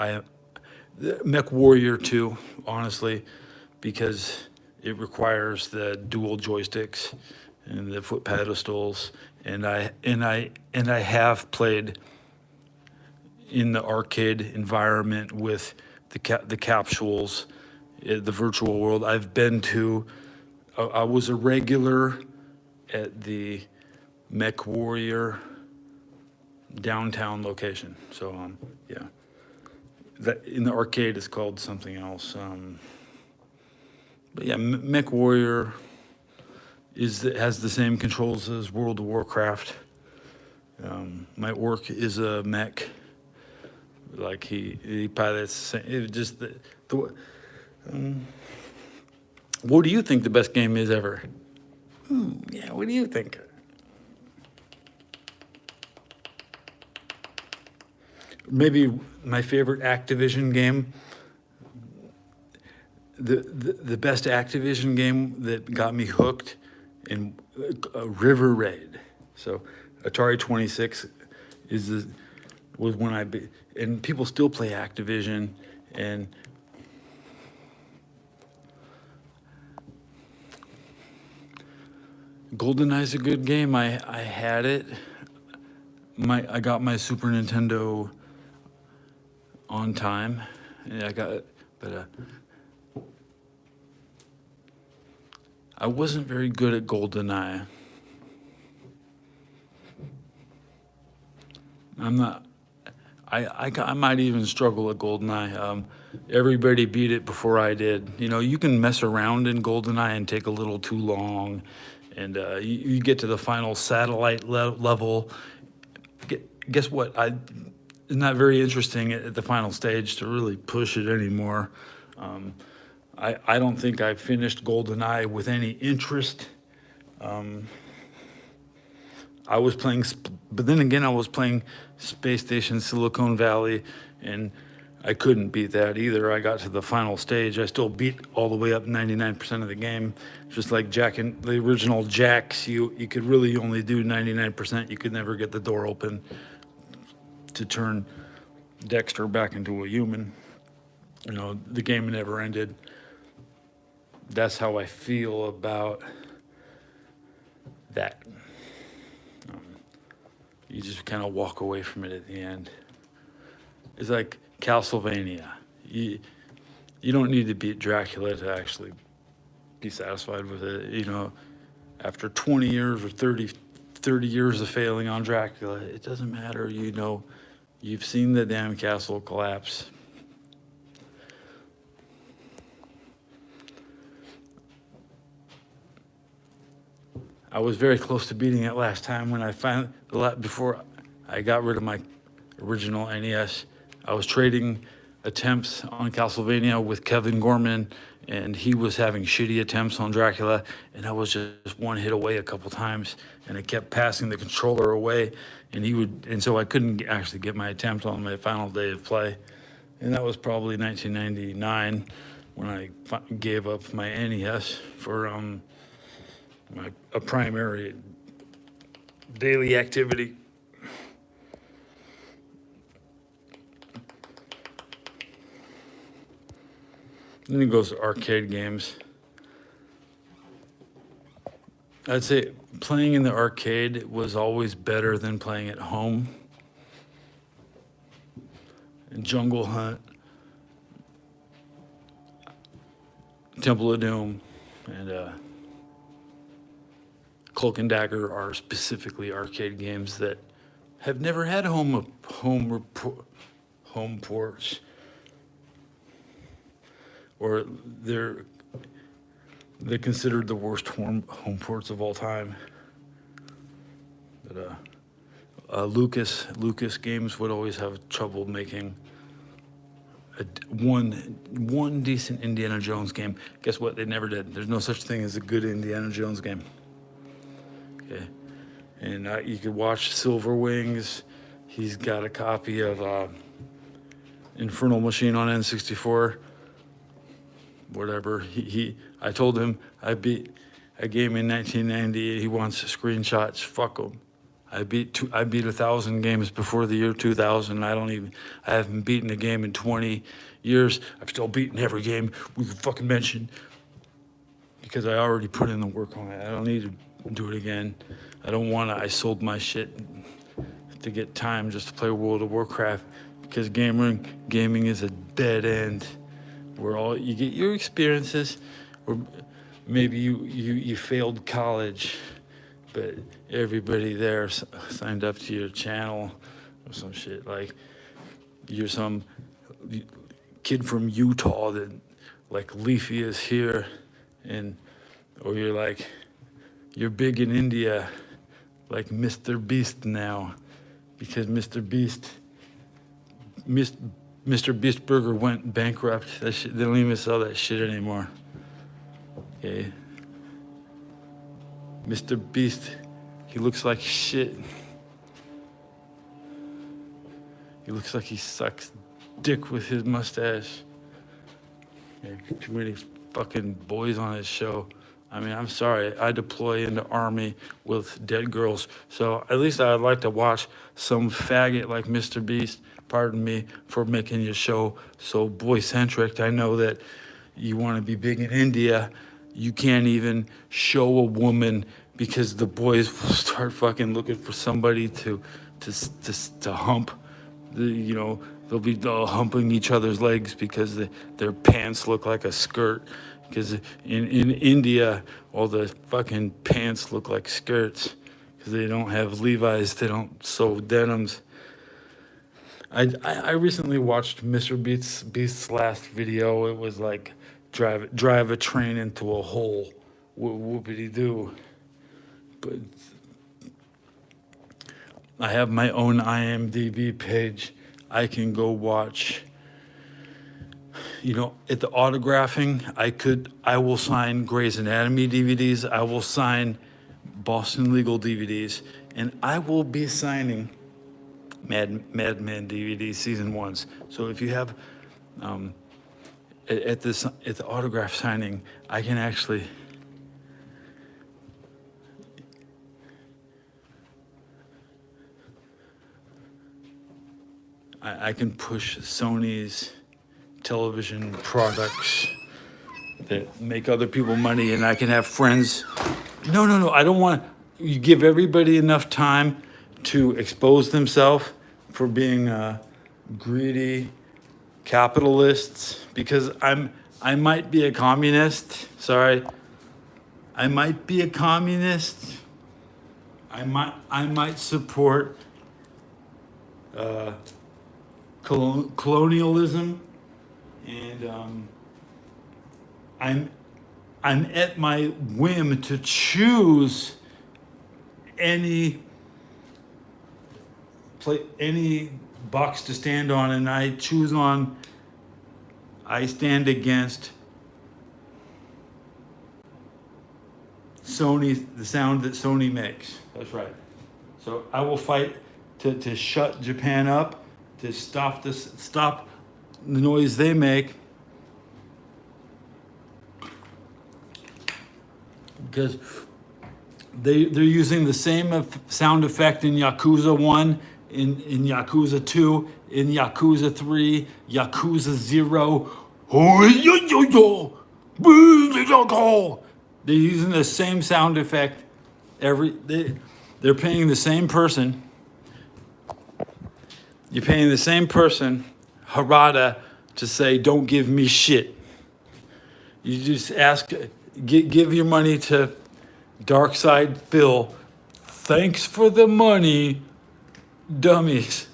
Mech Warrior 2, honestly, because it requires the dual joysticks, and the foot pedestals, and I have played in the arcade environment with the capsules, the virtual world. I've been to. I was a regular at the Mech Warrior downtown location. So yeah, that in the arcade is called something else. But yeah, Mech Warrior has the same controls as World of Warcraft. My orc is a mech. Like he pilots. It just the what do you think the best game is ever? Yeah, what do you think? Maybe my favorite Activision game. The best Activision game that got me hooked in River Raid. So Atari 26 was when and people still play Activision, and GoldenEye's a good game. I had it. I got my Super Nintendo on time. Yeah, I got it, but I wasn't very good at GoldenEye. I'm not. I might even struggle at GoldenEye. Everybody beat it before I did. You know, you can mess around in GoldenEye and take a little too long, and you get to the final satellite level. Guess what? It's not very interesting at the final stage to really push it anymore. I don't think I finished GoldenEye with any interest. I was playing, but then again, I was playing Space Station Silicon Valley, and I couldn't beat that either. I got to the final stage. I still beat all the way up 99% of the game. Just like Jack and the original Jacks, you could really only do 99%. You could never get the door open to turn Dexter back into a human. You know, the game never ended. That's how I feel about that. You just kind of walk away from it at the end. It's like Castlevania. You don't need to beat Dracula to actually be satisfied with it. You know, after 20 years or 30 years of failing on Dracula, it doesn't matter. You know, you've seen the damn castle collapse. I was very close to beating it last time when I finally, before I got rid of my original NES. I was trading attempts on Castlevania with Kevin Gorman, and he was having shitty attempts on Dracula, and I was just one hit away a couple times, and I kept passing the controller away, and so I couldn't actually get my attempt on my final day of play. And that was probably 1999 when I gave up my NES for a primary daily activity. Then it goes to arcade games. I'd say playing in the arcade was always better than playing at home. And Jungle Hunt, Temple of Doom, and Cloak and Dagger are specifically arcade games that have never had home ports, or they're considered the worst home ports of all time. But Lucas Games would always have trouble making one decent Indiana Jones game. Guess what? They never did. There's no such thing as a good Indiana Jones game. Okay, and you could watch Silver Wings. He's got a copy of Infernal Machine on N64. Whatever. I told him I beat a game in 1990. He wants screenshots. Fuck him. I beat 1,000 games before the year 2000. I haven't beaten a game in 20 years. I've still beaten every game we could fucking mention because I already put in the work on it. I don't need to do it again. I don't want to. I sold my shit to get time just to play World of Warcraft because gaming is a dead end where all you get your experiences, or maybe you failed college, but everybody there signed up to your channel or some shit. Like you're some kid from Utah that like Leafy is here, and or you're big in India, like Mr. Beast now, because Mr. Beast Burger went bankrupt. That shit, they don't even sell that shit anymore. Okay. Mr. Beast, he looks like shit. He looks like he sucks dick with his mustache. Okay. Too many fucking boys on his show. I mean, I'm sorry. I deploy in the army with dead girls, so at least I'd like to watch some faggot like Mr. Beast. Pardon me for making your show so boy-centric. I know that you want to be big in India. You can't even show a woman because the boys will start fucking looking for somebody to hump. They'll be humping each other's legs because their pants look like a skirt. Because in India, all the fucking pants look like skirts because they don't have Levi's, they don't sew denims. I recently watched Mr. Beast's last video. It was like drive a train into a hole. Whoopity doo. But I have my own IMDb page. I can go watch. At the autographing, I will sign Grey's Anatomy DVDs. I will sign Boston Legal DVDs, and I will be signing Mad Men DVD season 1s. So if you have at the autograph signing, I can actually I can push Sony's television products that make other people money, and I can have friends. No. I don't want you give everybody enough time to expose themselves for being greedy capitalists, because I might be a communist. Sorry. I might be a communist. I might support colonialism, and I'm at my whim to choose any box to stand on, and I stand against Sony, the sound that Sony makes. That's right. So I will fight to shut Japan up, to stop the noise they make, because they're using the same sound effect in Yakuza 1, in Yakuza 2, in Yakuza 3, Yakuza 0. They're using the same sound effect. They're paying the same person. You're paying the same person, Harada, to say, "Don't give me shit." You just give your money to Darkside Phil. Thanks for the money, dummies.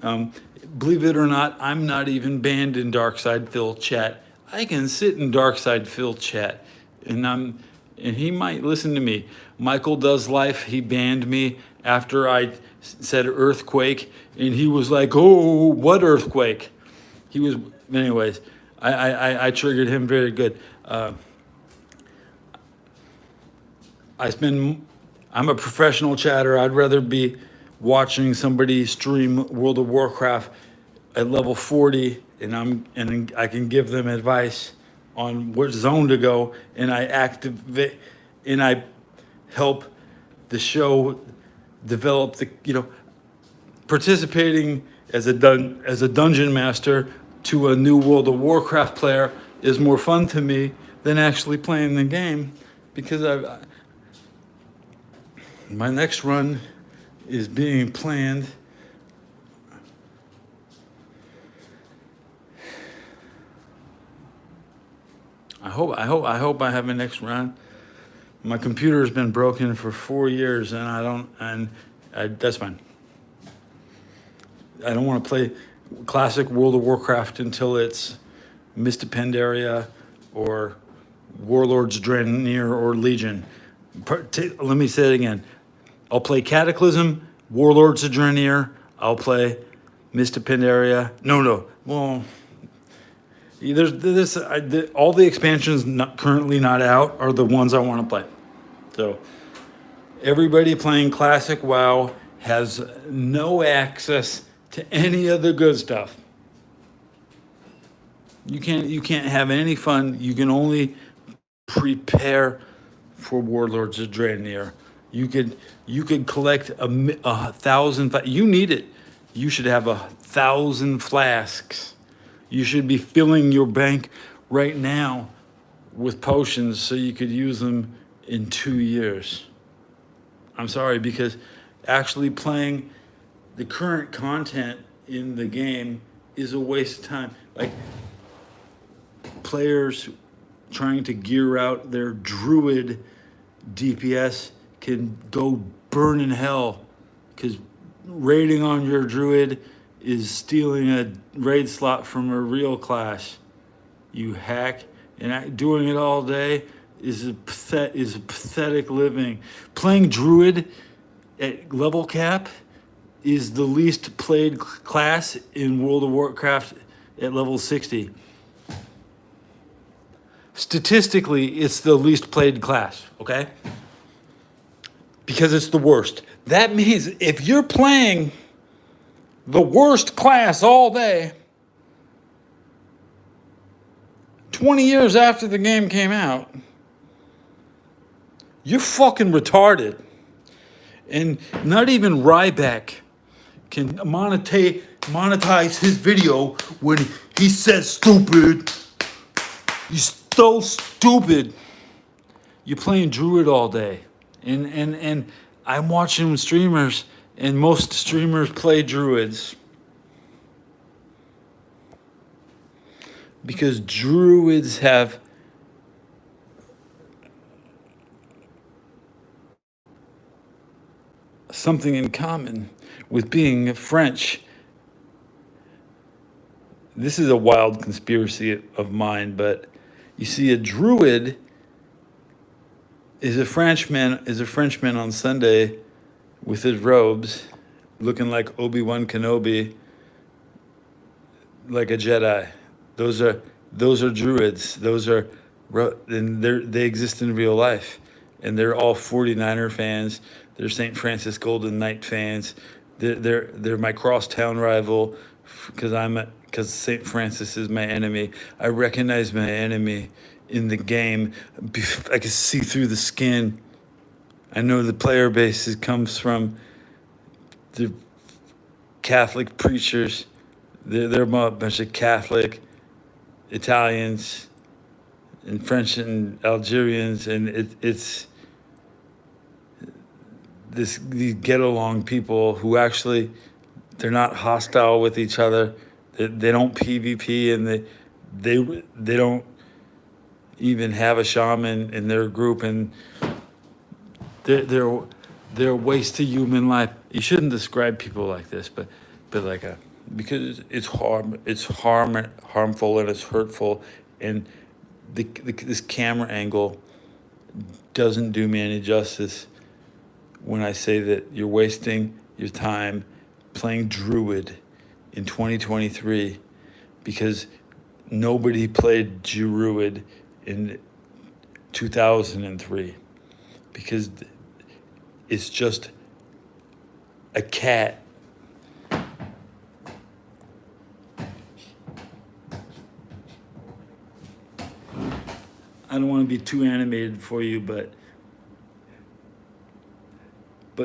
Believe it or not, I'm not even banned in Darkside Phil chat. I can sit in Darkside Phil chat, and he might listen to me. Michael Does Life, he banned me after I said earthquake, and he was like, "Oh, what earthquake?" Anyways, I triggered him very good. I'm a professional chatter. I'd rather be watching somebody stream World of Warcraft at level 40, and I can give them advice on which zone to go, and I activate and I help the show develop participating as a dungeon master to a new World of Warcraft player is more fun to me than actually playing the game, because My next run is being planned. I hope I have my next run. My computer has been broken for 4 years, and that's fine. I don't want to play classic World of Warcraft until it's Mr. Pandaria or Warlords Draenir or Legion. Let me say it again. I'll play Cataclysm, Warlords of Draenir. I'll play Mr. Pandaria. No. Well, all the expansions currently not out are the ones I want to play. So everybody playing classic WoW has no access to any of the good stuff. You can't have any fun. You can only prepare for Warlords of Draenir. You could collect a 1,000. You need it. You should have 1,000 flasks. You should be filling your bank right now with potions so you could use them in 2 years. I'm sorry, because actually playing the current content in the game is a waste of time. Like, players trying to gear out their druid DPS can go burn in hell, because raiding on your druid is stealing a raid slot from a real class. You hack, and doing it all day is a pathetic living. Playing druid at level cap is the least played class in World of Warcraft at level 60. Statistically, it's the least played class, okay? Because it's the worst. That means if you're playing the worst class all day, 20 years after the game came out, you're fucking retarded. And not even Ryback can monetize his video when he says stupid. He's so stupid. You're playing druid all day. And I'm watching streamers, and most streamers play druids. Because druids have something in common with being French. This is a wild conspiracy of mine, but you see, a druid is a Frenchman on Sunday with his robes, looking like Obi-Wan Kenobi, like a Jedi. Those are druids. And they exist in real life, and they're all 49er fans. They're St. Francis Golden Knight fans. They're my crosstown rival, because St. Francis is my enemy. I recognize my enemy in the game. I can see through the skin. I know the player base comes from the Catholic preachers. They're a bunch of Catholic Italians and French and Algerians, and it's these get along people who actually, they're not hostile with each other. They don't PvP, and they don't even have a shaman in their group, and they're a waste of human life. You shouldn't describe people like this, but because it's harmful and it's hurtful, and this camera angle doesn't do me any justice when I say that you're wasting your time playing druid in 2023, because nobody played druid in 2003, because it's just a cat. I don't want to be too animated for you, but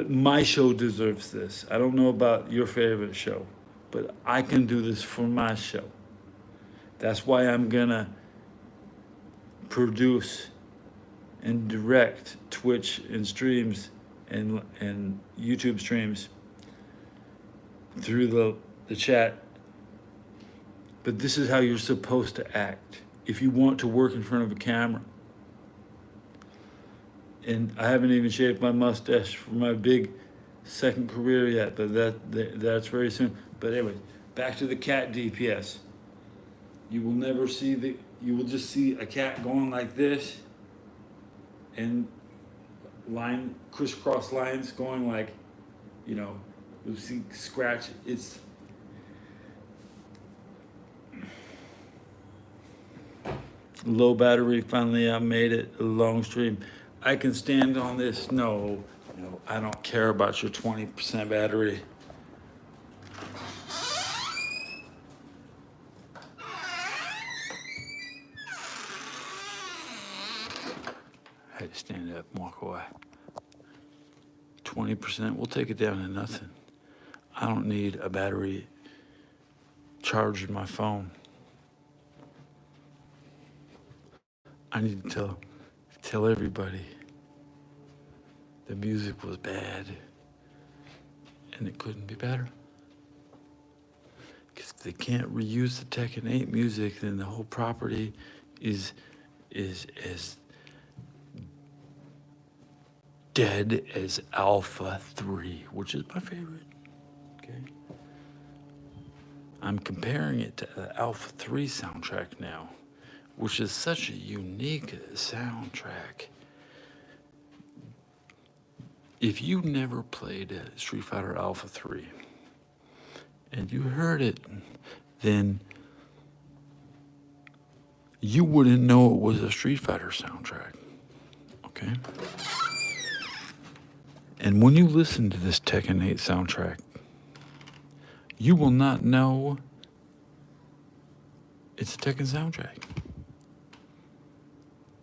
my show deserves this. I don't know about your favorite show, but I can do this for my show. That's why I'm gonna produce and direct Twitch and streams and YouTube streams through the chat. But this is how you're supposed to act if you want to work in front of a camera. And I haven't even shaved my mustache for my big second career yet, but that's very soon. But anyway, back to the cat DPS. You will never see you will just see a cat going like this and crisscross lines going like, you'll see scratch. It's low battery. Finally, I made it a long stream. I can stand on this. No, I don't care about your 20% battery. I had to stand up and walk away. 20%, we'll take it down to nothing. I don't need a battery charging my phone. I need to tell everybody the music was bad and it couldn't be better. Because if they can't reuse the Tekken 8 music, then the whole property is as dead as Alpha 3, which is my favorite. Okay. I'm comparing it to the Alpha 3 soundtrack now, which is such a unique soundtrack. If you never played Street Fighter Alpha 3 and you heard it, then you wouldn't know it was a Street Fighter soundtrack. Okay? And when you listen to this Tekken 8 soundtrack, you will not know it's a Tekken soundtrack.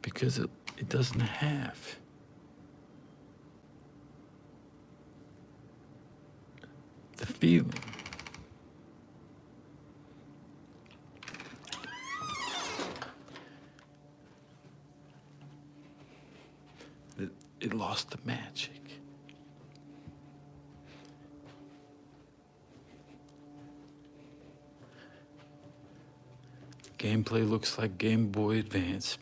Because it doesn't have the feeling. It lost the magic. Gameplay looks like Game Boy Advance.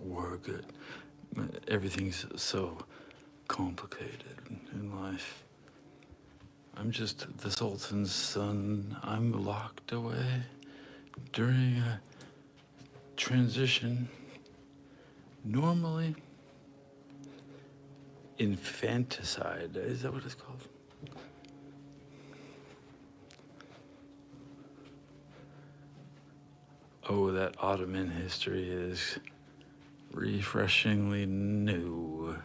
We're good. Everything's so complicated in life. I'm just the Sultan's son. I'm locked away during a transition. Normally, infanticide. Is that what it's called? Oh, that Ottoman history is refreshingly new.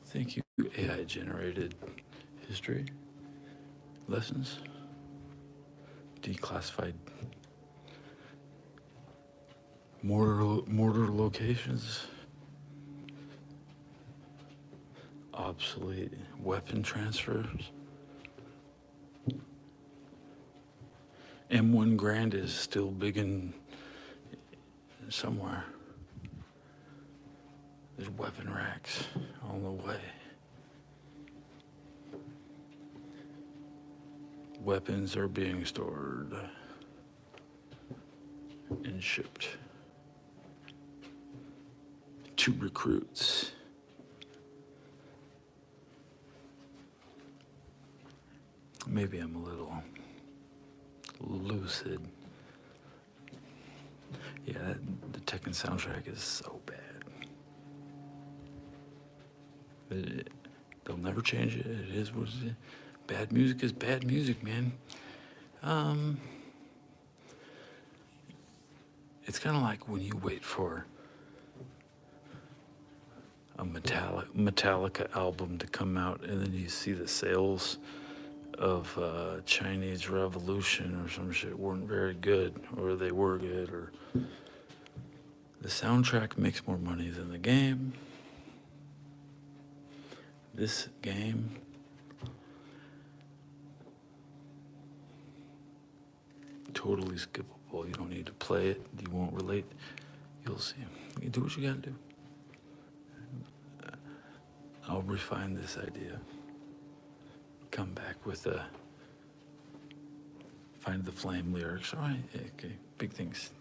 Thank you, AI-generated history lessons. Declassified mortar locations. Obsolete weapon transfers. M1 Grand is still big in somewhere. There's weapon racks on the way. Weapons are being stored and shipped to recruits. Maybe I'm a little lucid. Yeah, the Tekken soundtrack is so bad. They'll never change it. It is what it is. Bad music is bad music, man. It's kind of like when you wait for a Metallica album to come out, and then you see the sales of Chinese Revolution or some shit weren't very good, or they were good, or the soundtrack makes more money than the game. This game, totally skippable. You don't need to play it. You won't relate. You'll see. You do what you gotta do. I'll refine this idea. Come back with a Find the Flame lyrics. All right, okay, big things.